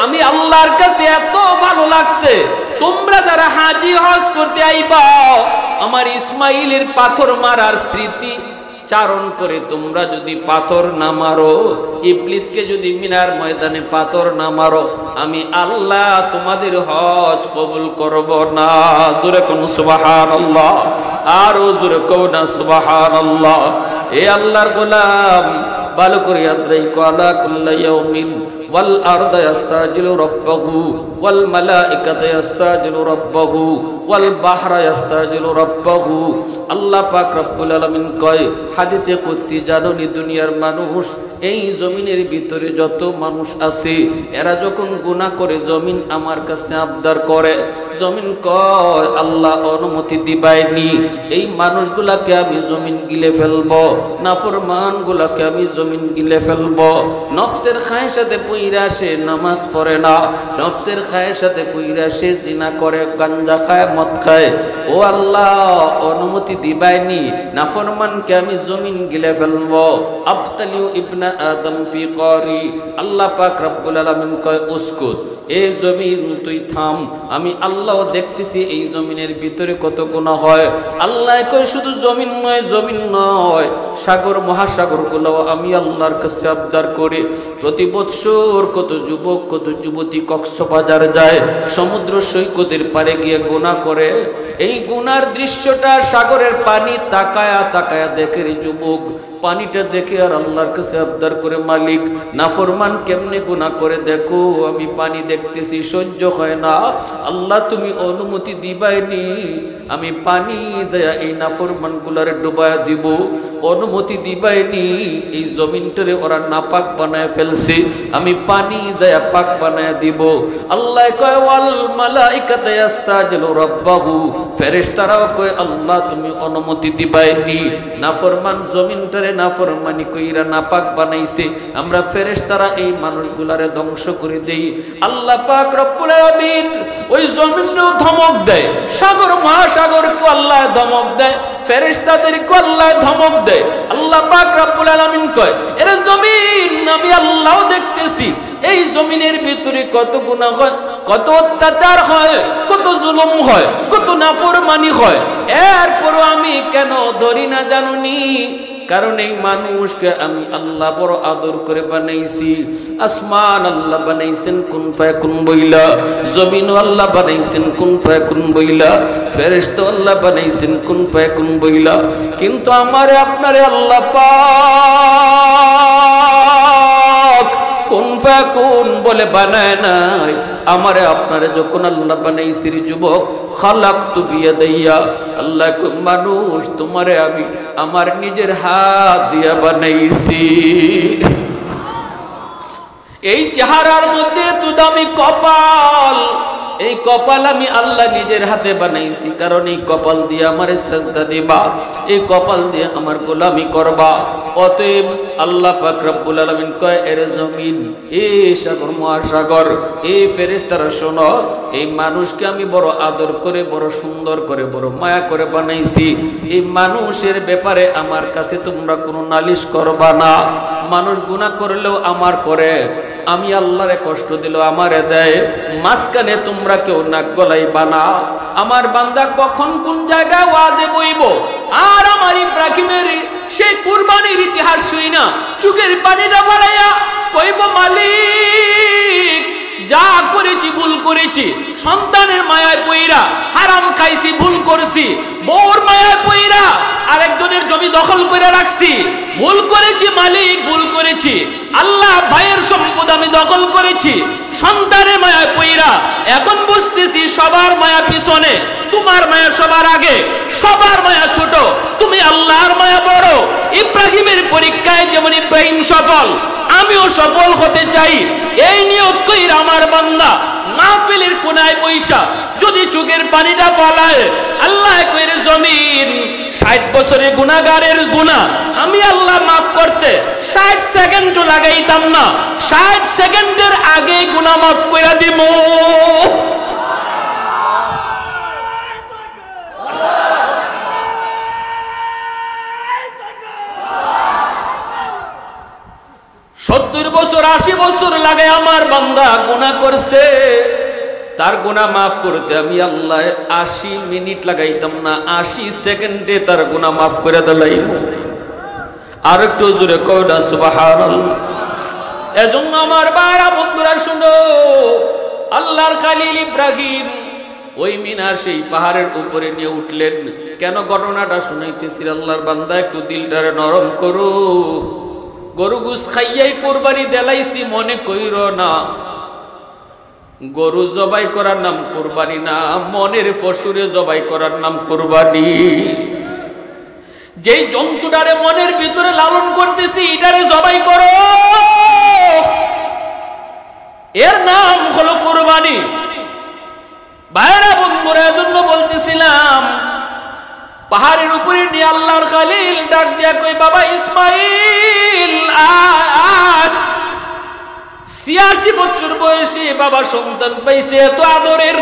আমি আল্লাহর কাছে এত ভালো লাগছে, তোমরা যারা হাজি হজ করতে আইবা আমার ইসমাইলের পাথর মারার স্মৃতি চারণ করে তোমরা যদি পাথর না মারো, ইবলিসকে যদি মিনার ময়দানে পাথর না মারো, আমি আল্লাহ তোমাদের হজ কবুল করব না। জোরে কোন সুবহানাল্লাহ, আরো জোরে কোন না সুবহানাল্লাহ। এ আল্লাহর গোলাম ভালো করে ইয়াদ রাখো, আলা কুল্লি ইয়াউমিন ওয়াল আরদা ইস্তাজিলু রাব্বাহু ওয়াল মালাইকাতু ইস্তাজিলু রাব্বাহু ওয়াল বাহরা ইস্তাজিলু রাব্বাহু। আল্লাহ পাক রব্বুল আলামিন কয় হাদিসে কুদসি, জানুনি দুনিয়ার মানুষ, এই জমিনের ভিতরে যত মানুষ আছে এরা যখন গুনাহ করে জমিন আমার কাছে আবদার করে, জমিন কয় আল্লাহ অনুমতি দিবাইনি, এই মানুষগুলাকে আমি জমিন গিলে ফেলবো, নাফরমান গুলাকে আমি জমিন গিলে ফেলবো। নফসের খায়ের সাথে পইরা সে নামাজ পড়ে না, নফসের খায়ের সাথে পইরা সে জিনা করে, গাঞ্জা খায়, মদ খায়, ও আল্লাহ অনুমতি দিবাইনি, নাফরমানকে আমি জমিন গিলে ফেলবো। আবতালিউ ইবনা আদম ফি করি। আল্লাহ পাক রব্বুল আলামিন কয় উসকুত, এই জমিন তুই থাম, আমি আল্লাহ দেখতেছি এই জমিনের ভিতরে কত গুনাহ হয়। আল্লাহ কয় শুধু জমিন নয়, জমিন নয়, সাগর মহাসাগর গুলো আমি আল্লাহর কাছে আবদার করি। প্রতি বৎসর কত যুবক কত যুবতী কক্সবাজার যায়, সমুদ্র সৈকতের পারে গিয়ে গুনাহ করে, এই গুনার দৃশ্যটা সাগরের পানি তাকায়া তাকায়া দেখে রে যুবক, পানিটা দেখে আর আল্লাহর কাছে আবদার করে মালিক নাফরমান কেমনে গুনাহ করে দেখো, আমি পানি দেখতেছি সহ্য হয় না, আল্লাহ তুমি অনুমতি দিবাইনি, আমি পানি যায় এই নাফরমান গুলারে ডুবায় দিব, অনুমতি দিবাইনি, এই জমিনটারে ওরা নাপাক বানায় ফেলছে, আমি পানি যায় পাক বানায় দিব। আল্লাহ কয় ওয়াল মালাইকাতু ইস্তাজিলু রাব্বাহু, ফেরেশতারাও কয় আল্লাহ তুমি অনুমতি দিবাইনি, নাফরমান জমিনটারে নাফরমানি কইরা নাপাক বানাইছে, আমরা ফেরেশতারা এই মানুষগুলারে ধ্বংস করে দেই। আল্লাহ পাক রব্বুল আলামিন ওই জমিনও ধমক দেয়, সাগর মহাসাগরকে আল্লাহ ধমক দেয়, ফেরেশতাদেরকে আল্লাহ ধমক দেয়। আল্লাহ পাক রব্বুল আলামিন কয় এর জমিন আমি আল্লাহ দেখতেছি, এই জমিনের ভিতরে কত গুনাহ হয়, কত অত্যাচার হয়, কত জুলুম হয়, কত নাফরমানি হয়, এরপরও আমি কেন ধরি না জানুনি? কারণ এই মানুষকে আমি আল্লাহ বড় আদর করে বানাইছি। আসমান আল্লাহ বানাইছেন কুন ফায়াকুন বইলা, জমিন আল্লাহ বানাইছেন কুন ফায়াকুন বইলা, ফেরেশতা আল্লাহ বানাইছেন কুন ফায়াকুন বইলা, কিন্তু আমারে আপনারে আল্লাহ পাক কুন ফায়াকুন বলে বানায় নাই। আমারে আপনারে যখন আল্লাহ বানাইছি যুবক, খালাকতু বিয়াদাইয়া, আল্লাহ মানুষ তোমারে আমি আমার নিজের হাত দিয়া বানাইছি। এই চেহারার মধ্যে তো দামি কপাল, এই কপাল আমি আল্লাহ নিজের হাতে বানাইছি, কারণ এই কপাল দিয়ে আমারে সাজদা দিবা, এই কপাল দিয়ে আমার গোলামি করবা। অতএব আল্লাহ পাক রব্বুল আলামিন কয় এর জমিন, এই সাগর মহাসাগর, এই ফেরেশতারা শোনো, এই মানুষকে আমি বড় আদর করে, বড় সুন্দর করে, বড় মায়া করে বানাইছি, এই মানুষের ব্যাপারে আমার কাছে তোমরা কোনো নালিশ করবা না। মানুষ গুনাহ করলেও আমার করে, আমি আল্লাহরে কষ্ট দিল আমারে দেয়, মাঝখানে তোমরা কেউ নাক গলাইবা না। আমার বান্দা কখন কোন জায়গায় ওয়াজে বইব আর আমার ইব্রাহিমের সেই কুরবানির ইতিহাস শুই না চোখের পানিটা ফেলাইয়া কইব মালিক যা করেছি ভুল করেছি, সন্তানের মায়ায় পইরা হারাম খাইছি, ভুল করছি, বউর মায়ায় পইরা আরেকজনের জমি দখল করে রাখছি, ভুল করেছি মালিক, ভুল করেছি, আল্লাহ ভাইয়ের সম্পদ আমি দখল করেছি, সন্তানের মায়ায় পইরা এখন বুঝতেছি সবার মায়া পিছনে, তোমার মায়া সবার আগে, সবার মায়া ছোট, তুমি আল্লাহর মায়া বড়। ইব্রাহিমের পরীক্ষায় যেমন ইব্রাহিম সফল, আমিও সফল হতে চাই, এই নিয়ত কইরা আমার বান্দা মাহফিলের কোনায় বৈশা যদি চোখের পানিটা ফলায়, আল্লাহ কইরে জমিন 60 বছরের গুনাহগারের গুনাহ আমি আল্লাহ মাফ করতে 60 সেকেন্ডও লাগাইতাম না, 60 সেকেন্ডের আগে গুনাহ মাফ কইরা দিব। বছর 80 বছর লাগে আমার বান্দা গুনাহ করছে, তার গুনাহ মাফ করতে আমি আল্লাহ 80 মিনিট লাগাইতাম না, 80 সেকেন্ডে তার গুনাহ মাফ করে দিলাম। আর একটু জোরে কওনা সুবহানাল্লাহ। এজন্য আমার ভাইরা বন্ধুরা শুনো, আল্লাহর খলিল ইব্রাহিম ওই মিনার সেই পাহাড়ের উপরে নিয়ে উঠলেন। কেন ঘটনাটা শুনাইতেছি? আল্লাহর বান্দা একটু দিলটারে নরম করো, গরু গুস খাইয়াই কুরবানি দেলাইছি মনে কইরো না। গরু জবাই করার নাম কুরবানি না, মনের পশুরে জবাই করার নাম কুরবানি। যেই জন্তুটারে মনের ভিতরে লালন করতেছি এটারে জবাই করো, এর নাম হলো কুরবানি। ভাইরা বন্ধুরা, এজন্য বলতেছিলাম পাহাড়ের উপরে নিয়ে আল্লাহর খলিল ডাক দিয়া কই, বাবা ইসমাইল আজ 86 বছর বয়সে বাবা সন্তান পাইছে, এত আদরের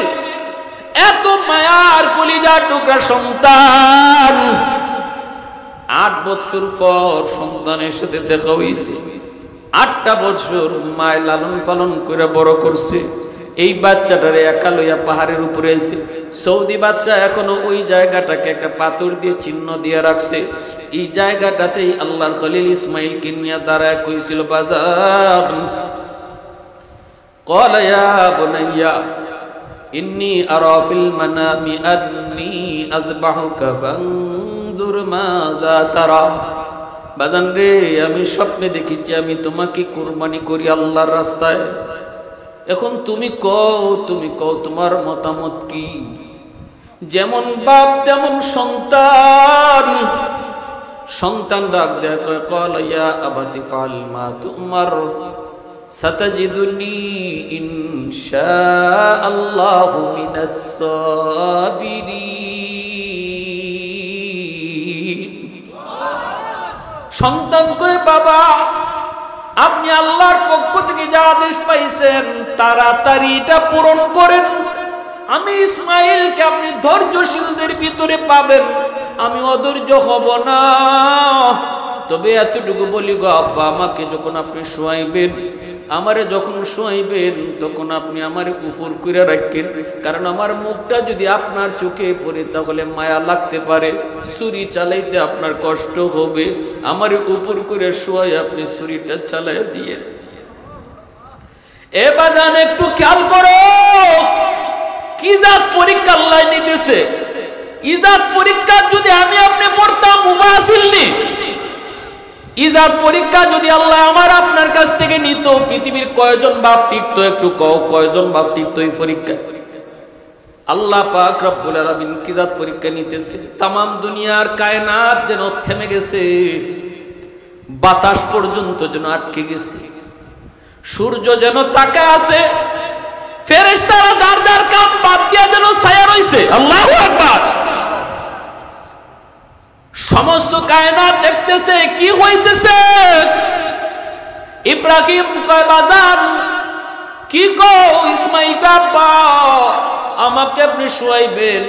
এত মায়ার কলিজার টুকরা সন্তান। 8 বছর পর সন্তানের সাথে দেখা হইছে। 8টা বছর মায় লালন পালন করে বড় করছে। এই বাচ্চাটারে একা লইয়া পাহাড়ের উপরে এসে সৌদি বাদশাহ এখনো ওই জায়গাটাকে একটা পাথর দিয়ে চিহ্ন দিয়ে রাখছে। এই জায়গাটাতেই আল্লাহর খলিল ইসমাইল কিনিয়া দাঁড়ায় কইছিল, বাজার قال يا بني إني أرى في المنام أني أذبحك فانظر ماذا ترى। বাজান রে, আমি স্বপ্নে দেখেছি আমি তোমাকে কুরবানি করি আল্লাহর রাস্তায়। এখন তুমি কও তোমার মতামত কি? যেমন বাপ তেমন সন্তান। সন্তান ডাক দেয় কয়, قال يا أبت افعل ما تؤمر ستجدني إن شاء الله من الصابرين। সন্তান কয়, বাবা আপনি আল্লাহর পক্ষ থেকে যা আদেশ পাইছেন তাড়াতাড়ি এটা পূরণ করেন। আমি ইসমাইলকে আপনি ধৈর্যশীলদের ভিতরে পাবেন, আমি অধৈর্য হব না। তবে এতটুকু বলি গো আব্বা, আমাকে যখন আপনি শোয়াইবেন, আমারে যখন শোয়াইবেন তখন আপনি আমারে উপর করে রাখেন, কারণ আমার মুখটা যদি আপনার চোখে পড়ে তাহলে মায়া লাগতে পারে, ছুরি চালাইতে আপনার কষ্ট হবে। আমারে উপর করে শোয়াই আপনি ছুরিটা চালাই দিয়ে। এ বাজান একটু খেয়াল করো, কি জাত পরীক্ষা আল্লাহ নিতেছে। ইজাত পরীক্ষা যদি আমি আপনি পড়তাম মুবাসিলনি, ইজাত পরীক্ষা যদি আল্লাহ আমার আপনার কাছ থেকে নিত, পৃথিবীর কয়জন বাপ টিকতো? একটু কও, কয়জন বাপ টিকতো এই পরীক্ষা? আল্লাহ পাক রব্বুল আলামিন কিজাত পরীক্ষা নিতেছে। তামাম দুনিয়ার কায়নাত যেন থেমে গেছে, বাতাস পর্যন্ত যেন আটকে গেছে, সূর্য যেন তাকায় আছে, ফেরেশতারা যার যার কাম বাদ দিয়া যেন ছায়া রইছে। আল্লাহু আকবার। সমস্ত কায়নাত দেখতেছে কি হইতেছে। ইব্রাহিম কয়, বাজান কি কও? ইসমাইল কয়, আব্বা আমাকে আপনি শোয়াইবেন,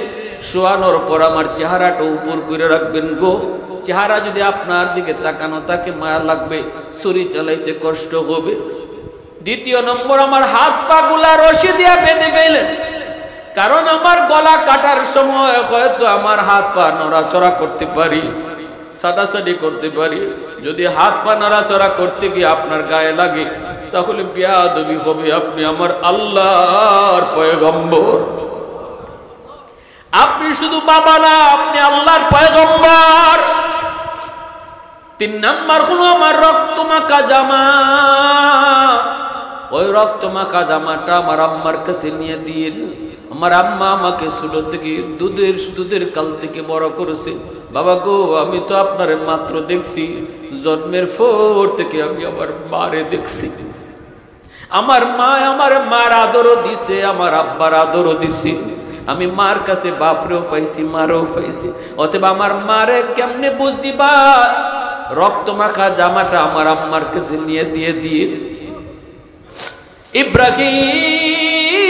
শোয়ানোর পর আমার চেহারাটা উপর করে রাখবেন গো। চেহারা যদি আপনার দিকে তাকানো তাকে মায়া লাগবে, ছুরি চালাইতে কষ্ট হবে। দ্বিতীয় নম্বর, আমার হাত পা গুলা রশি দিয়া বেঁধে ফেলেন, কারণ আমার গলা কাটার সময় হয়তো আমার হাত পা নড়াচড়া করতে পারি, সাটাসাটি করতে পারি। যদি হাত পা নড়াচড়া করতে গিয়ে আপনার গায়ে লাগে তাহলে বেয়াদবি হবে। আপনি আমার আল্লাহর পয়গম্বর, আপনি শুধু বাবা না, আপনি আল্লাহর পয়গম্বর। 3 নাম্বার হলো আমার রক্ত মাখা জামা। ওই রক্ত মাখা জামাটা আমার আম্মার কাছে নিয়ে দিয়ে, আমার আম্মা আমাকে ছোট থেকে দুধের কাল থেকে বড় করেছে। বাবা গো, আমি তো আপনার মাত্র দেখছি, জন্মের পর থেকে আমি আমার মারে দেখছি। আমার মা আমার মার আদরও দিছে, আমার আব্বার আদরও দিছে। আমি মার কাছে বাপরেও পাইছি, মারও পাইছি। অতএব আমার মারে কেমনে বুঝ দিবা? রক্ত মাখা জামাটা আমার আম্মার কাছে নিয়ে দিয়ে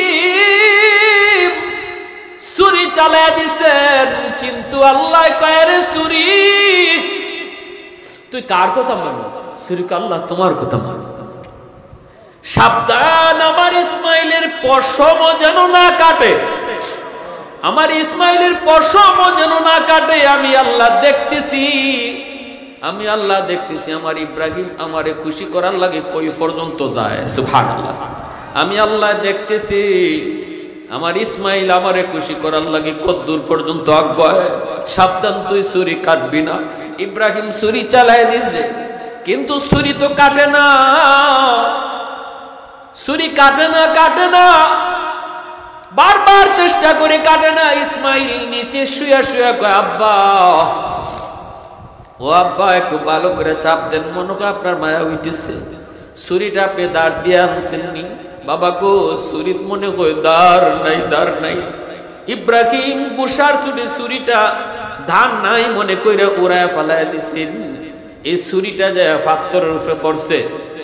ইব্রাহিম ছুরি চালায় দিছেন, কিন্তু আল্লাহ কয়, রে ছুরি তুই কার কথা মানো? ছুরি আল্লাহ তোমার কথা মানো। সাবধান, আমার ইসমাইলের পশম যেন না কাটে, আমার ইসমাইলের পশম যেন না কাটে। আমি আল্লাহ দেখতেছি, আমি আল্লাহ দেখতেছি। আমার ইব্রাহিম আমারে খুশি করার লাগে কই পর্যন্ত যায়। সুবহানাল্লাহ। আমি আল্লাহ দেখতেছি আমার ইসমাইল আমারে খুশি করার লাগে কদ্দূর পর্যন্ত আগায়। সাবধান, তুই ছুরি কাটবি না। ইব্রাহিম ছুরি চালায় দিছে, কিন্তু ছুরি তো কাটে না, ছুরি কাটে না, বারবার চেষ্টা করে কাটে না। ইসমাইল নিচে শুয়ে শুয়ে কয়, আব্বা ও আব্বা, একটু ভালো করে চাপ দেন, মনে হয় আপনার মায়া হইতেছে। ছুরিটা আপনি দাঁড় দিয়ে আনছেননি? বাবা গো, ছুরি মনে হয় দাঁড় নাই। ইব্রাহিম গুসার ছুরিটা ধান নাই মনে করে উড়ায় ফেলায় দিছেন। এই ছুরিটা যে পাথরের উপরে পড়ছে,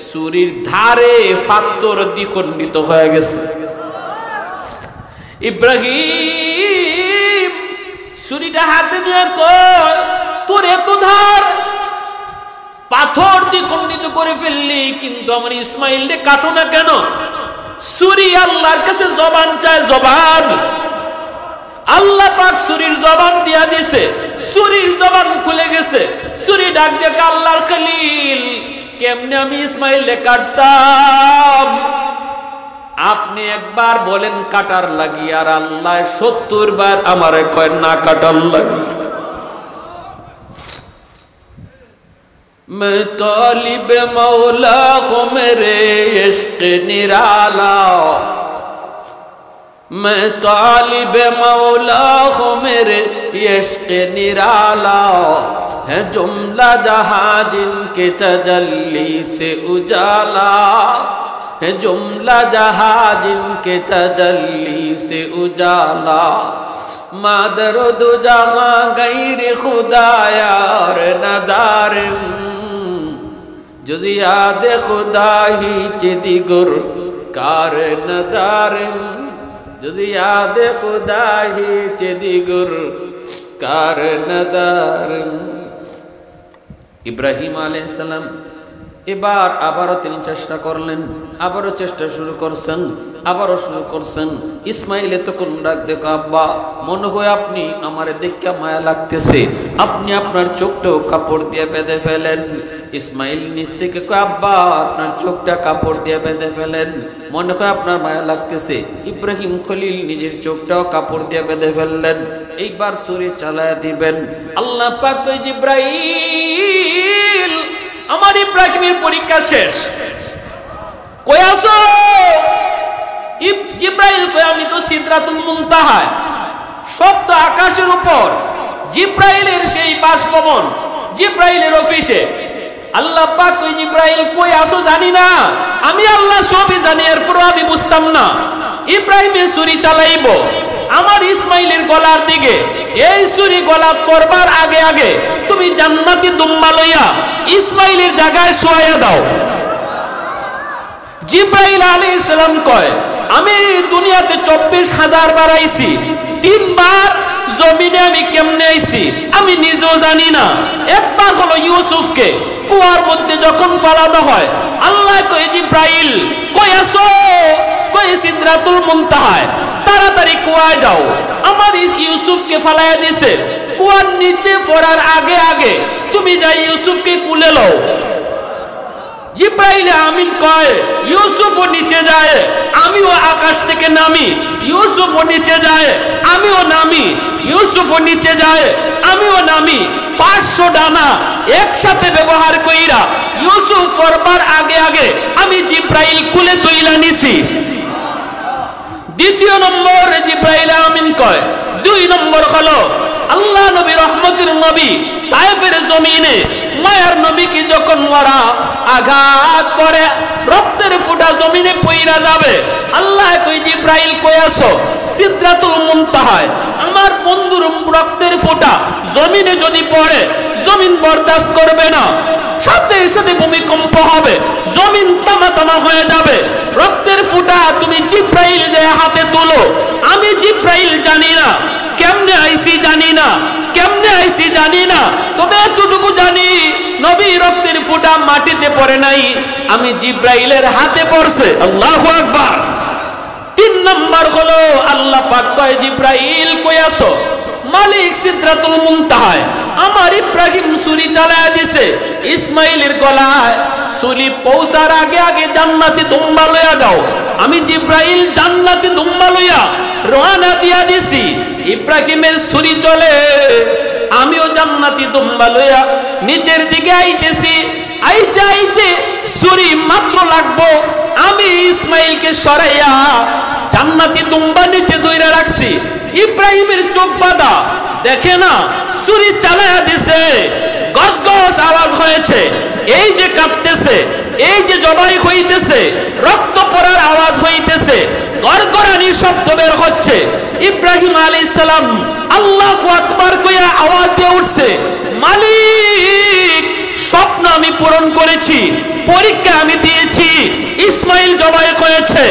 ছুরির ধারে পাথর দ্বিখণ্ডিত হয়ে গেছে। ইব্রাহিম ছুরিটা হাতে নিয়ে কয়, তোর এত ধার, পাথর দ্বিখণ্ডিত করে ফেললি, কিন্তু আমার ইসমাইল রে কাটো না কেন? ছুরি আল্লাহর কাছে জবান চায়, জবান। আল্লাহ পাক ছুরির জবান দিয়া দিছে, ছুরির জবান খুলে গেছে। ছুরি ডাক দিয়ে, আল্লাহর খলিল, কেমনে আমি ইসমাইল রে কাটতাম? আপনি একবার বলেন কাটার লাগি, আর আল্লাহ 70 বার আমারে কয় না কাটার লাগি। मैं तालिब मौला को मेरे इश्क निराला, मैं तालिब मौला को मेरे इश्क निराला, है जुमला जहां जिनके तजल्ली से उजाला, है जुमला जहां जिनके तजल्ली से उजाला, मादर दो जहां गैर खुदायार नदारम, जुज़ याद खुदा ही चिदिगुर कार नदारम, जुज़ याद खुदा ही चिदिगुर कार नदारम। इब्राहिम आलैहिस सालाम এবার আবারও তিনি চেষ্টা করলেন, আবারও চেষ্টা শুরু করছেন, আবারও শুরু করছেন। ইসমাইল তখন ডাক দেখো, আব্বা মনে হয় আপনি আমার দেখে মায়া লাগতেছে, আপনি আপনার চোখটাও কাপড় দিয়ে বেঁধে ফেলেন। ইসমাইল নিচ থেকে কয়, আব্বা আপনার চোখটা কাপড় দিয়ে বেঁধে ফেলেন, মনে হয় আপনার মায়া লাগতেছে। ইব্রাহিম খলিল নিজের চোখটাও কাপড় দিয়ে বেঁধে ফেললেন। এইবার ছুরি চালায়া দিবেন। আল্লাহ পাক কয়, জিব্রাইল, আমার ইব্রাহিমের পরীক্ষা শেষ, কই আছো? জিব্রাইল কই, আমি তো সিদরাতুল মুনতাহায়, সপ্ত আকাশের উপর জিব্রাইলের সেই বাসভবন, জিব্রাইলের অফিসে। আল্লাহ পাক কই, জিব্রাইল কই আছো জানি না, আমি আল্লাহ সবই জানি, এরপরও আমি বুঝতাম না। ইব্রাহিমের ছুরি চালাইব আমার ইসমাইলের গলার দিকে, এই ছুরি গলা করবার আগে আগে তুমি জান্নাতি দুম্বা লইয়া ইসমাইলের জায়গায় শোয়া দাও। জিব্রাইল আলাইহিস সালাম কয়, আমি দুনিয়াতে 24,000 বার আইছি, 3 বার জমিনে আমি কেমনে আইছি আমি নিজেও জানি না। একবার হলো ইউসুফকে কুয়ার মধ্যে যখন ফালানো হয়, আল্লাহ কয়, জিব্রাইল কই আছো? কই সিদরাতুল মুনতাহায়, তাড়াতাড়ি কুয়ায় যাও। আমার ইউসুফকে ফালাইয়া দিছে, কুয়ার নিচে পড়ার আগে আগে তুমি যাই ইউসুফকে কুলে লও। জিব্রাইল আমিন কয়, ইউসুফও নিচে যায়, আমিও আকাশ থেকে নামি। ইউসুফও নিচে যায়, আমিও নামি। ইউসুফও নিচে যায়, আমিও নামি। 500 ডানা একসাথে ব্যবহার কইরা ইউসুফ পড়বার আগে আগে আমি জিব্রাইল কুলে তুইলা নিছি। দ্বিতীয় নম্বর জিব্রাইল আমিন কয়। 2 নম্বর হলো আল্লাহ নবী রহমতের নবী তায়েফের জমিনে মায়ার নবীকে যখন ওরা আঘাত করে রক্তের ফোঁটা জমিনে পইরা যাবে, আল্লাহ কই, জিব্রাইল কই আছো? সিদরাতুল মুনতাহায়। আমার বন্ধুর রক্তের ফোঁটা জমিনে যদি পড়ে, জমিন বরদাস্ত করবে না, সাথে সাথে ভূমিকম্প হবে, জমিন তামা তামা হয়ে যাবে। রক্তের ফোঁটা তুমি জিব্রাইল যে হাতে তুলো, আমি জিব্রাইল জানি না কেমনে আইছি, জানি না কেমনে আইছি, জানি না, তবে এতটুকু জানি নবী রক্তের ফোঁটা মাটিতে পড়ে নাই, আমি জিব্রাইলের হাতে পড়ছে। আল্লাহু আকবার। 3 নম্বর হলো আল্লাহ পাক কয়, জিব্রাইল কই আছো? মালিক সিদরাতুল মুনতাহায়। আমার ইব্রাহিম ছুরি চালায়া দিছে ইসমাইলের গলায়, ছুরি পৌঁছার আগে আগে জান্নাতি দুম্বা লইয়া যাও। আমি জিব্রাইল জান্নাতি দুম্বা লইয়া রওনা দিয়া দিছি। ইব্রাহিমের ছুরি চলে, আমিও জান্নাতি দুম্বা লইয়া নিচের দিকে আইতেছি। আইতে আইতে ছুরি মাত্র লাগবো, আমি ইসমাইলকে সরাইয়া জান্নাতি দুম্বা নিচে ধইরা রাখছি। ইব্রাহিমের চোখ বাঁধা, দেখে না ছুরি চালায়া দিছে, গজ গজ আওয়াজ হয়েছে, এই যে কাঁপতেছে, এই যে জবাই হইতেছে, রক্ত পড়ার আওয়াজ হইতেছে, গড়গড়ানি শব্দ বের হচ্ছে। ইব্রাহিম আলাইহিস সালাম আল্লাহু আকবার কইয়া আওয়াজ দিয়ে উঠছে, মালিক স্বপ্ন আমি পূরণ করেছি, পরীক্ষা আমি দিয়েছি, ইসমাইল জবাই হয়েছে।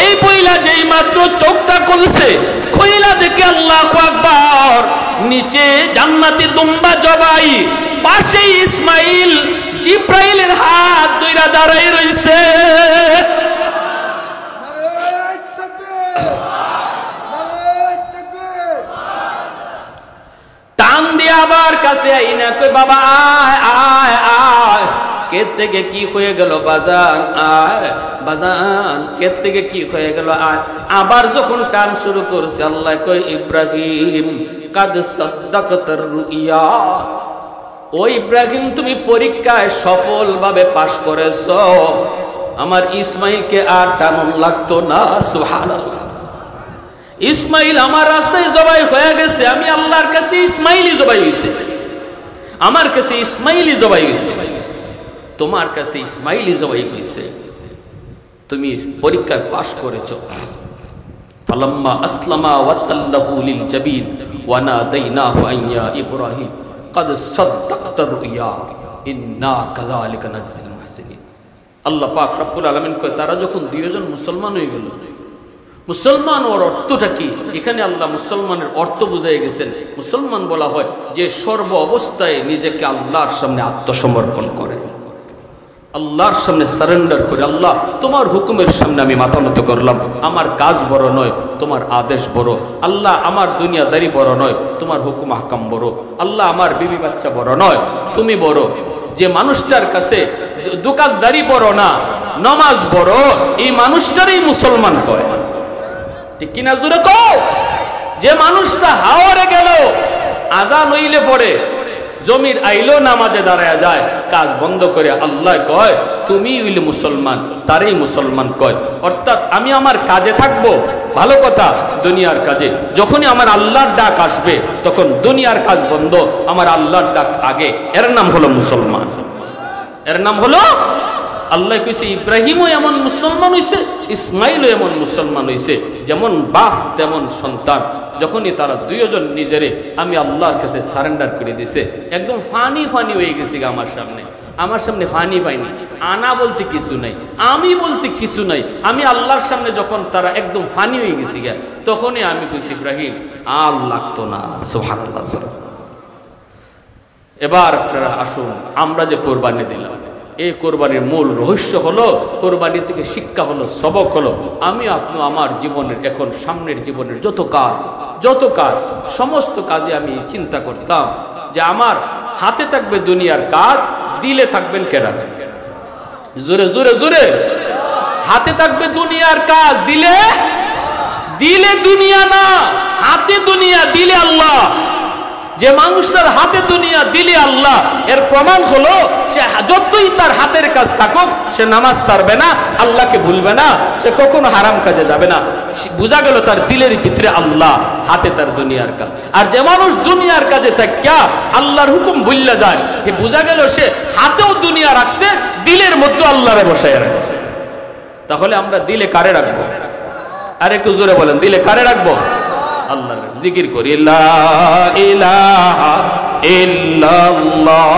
এই বইলা যেই মাত্র চোখটা খুলছে, খুইলা দেখে আল্লাহু আকবার, নিচে জান্নাতি দুম্বা জবাই, পাশে ইসমাইল জিব্রাইলের হাত ধইরা দাঁড়াই রইছে। টান দিয়ে আবার কাছে আইনা কই, বাবা আয় আয় আয়, কে থেকে কি হয়ে গেল বাজান, আয় বাজান, কে থেকে কি হয়ে গেল আয়। আবার যখন টান শুরু করছে, আল্লাহ কই, ইব্রাহিম কাদ সাদ্দাকতার রুইয়া, ও ইব্রাহিম তুমি পরীক্ষায় সফলভাবে পাশ করেছো, আমার ইসমাইলকে আর টানন লাগতো না। সুবহানাল্লাহ। ইসমাইল আমার রাস্তায় জবাই হয়ে গেছে, আমি আল্লাহর কাছে ইসমাইলই জবাই হইছে, আমার কাছে ইসমাইলই জবাই হইছে, তোমার কাছে ইসমাইলই জবাই হইছে, তুমি পরীক্ষায় পাশ করেছো। ফালাম্মা আসলামা ওয়া তাল্লাহু লিল জাবিন ওয়া নাদাইনাহু আইয়া ইব্রাহিম কাদ সাদ্দাকতা রুইয়া ইন্না কাযালিকা নাজজিল মুহসিনিন। আল্লাহ পাক রব্বুল আলামিন কয়, তারা যখন দুইজন মুসলমান হয়ে গেল, মুসলমান ওর অর্থটা কি, এখানে আল্লাহ মুসলমানের অর্থ বুঝাই গেছেন। মুসলমান বলা হয় যে সর্ব অবস্থায় নিজেকে আল্লাহর সামনে আত্মসমর্পণ করে, আল্লাহর সামনে সারেন্ডার করে, আল্লাহ তোমার হুকুমের সামনে আমি মাথা নত করলাম, আমার কাজ বড় নয়, তোমার আদেশ বড়, আল্লাহ আমার দুনিয়াদারি বড় নয়, তোমার হুকুম আহকাম বড়, আল্লাহ আমার বিবি বাচ্চা বড় নয়, তুমি বড়। যে মানুষটার কাছে দোকানদারি বড় না, নামাজ বড়, এই মানুষটারই মুসলমান হয়, ঠিক কিনা জোরে কও। যে মানুষটা হাওরে গেল, আজান হইলে পড়ে, জমির আইলো নামাজে দাঁড়ায় যায়, কাজ বন্ধ করে, আল্লাহ কয় তুমি হইলে মুসলমান, তারই মুসলমান কয়। অর্থাৎ আমি আমার কাজে থাকবো, ভালো কথা, দুনিয়ার কাজে। যখনই আমার আল্লাহর ডাক আসবে, তখন দুনিয়ার কাজ বন্ধ, আমার আল্লাহর ডাক আগে। এর নাম হলো মুসলমান, এর নাম হলো। আল্লাহ কইছে ইব্রাহিমও এমন মুসলমান হইছে, ইসমাইলও এমন মুসলমান হইছে, যেমন বাপ তেমন সন্তান। যখনই তারা দুইজন নিজেরে আমি আল্লাহর কাছে সারেন্ডার করে দিছে, একদম ফানি ফানি হয়ে গেছে আমার সামনে ফানি ফানি, আনা বলতে কিছু নাই, আমি বলতে কিছু নাই, আমি আল্লাহর সামনে যখন তারা একদম ফানি হয়ে গেছি গা, তখনই আমি কইছি ইব্রাহিম আর লাগতো না। সুবহানাল্লাহ। এবার আপনারা আসুন, আমরা যে কোরবানি দিলাম, এই কোরবানির মূল রহস্য হলো, কোরবানি থেকে শিক্ষা হলো, সবক হলো, আমি আপনি আমার জীবনের এখন সামনের জীবনের যত কাজ সমস্ত কাজে আমি চিন্তা করতাম যে আমার হাতে থাকবে দুনিয়ার কাজ, দিলে থাকবেন কেনা, জোরে জোরে জোরে, হাতে থাকবে দুনিয়ার কাজ, দিলে দুনিয়া না, হাতে দুনিয়া, দিলে আল্লাহ। যে মানুষটার হাতে দুনিয়া, দিলে আল্লাহ, এর প্রমাণ হলো সে যতই তার হাতের কাজ থাকুক, সে নামাজ ছাড়বে না, আল্লাহকে ভুলবে না, সে কখনো হারাম কাজে যাবে না। বোঝা গেল তার দিলের ভিতরে আল্লাহ, হাতে তার দুনিয়ার কাজ। আর যে মানুষ দুনিয়ার কাজে থাকিয়া আল্লাহর হুকুম ভুললে যায়, বোঝা গেল সে হাতেও দুনিয়া রাখছে, দিলের মধ্যে আল্লাহরে বসায় রাখছে। তাহলে আমরা দিলে কারে রাখবো? আর একটু জোরে বলেন, দিলে কারে রাখবো? আল্লাহর জিকির করি, লা ইলাহা ইল্লাল্লাহ।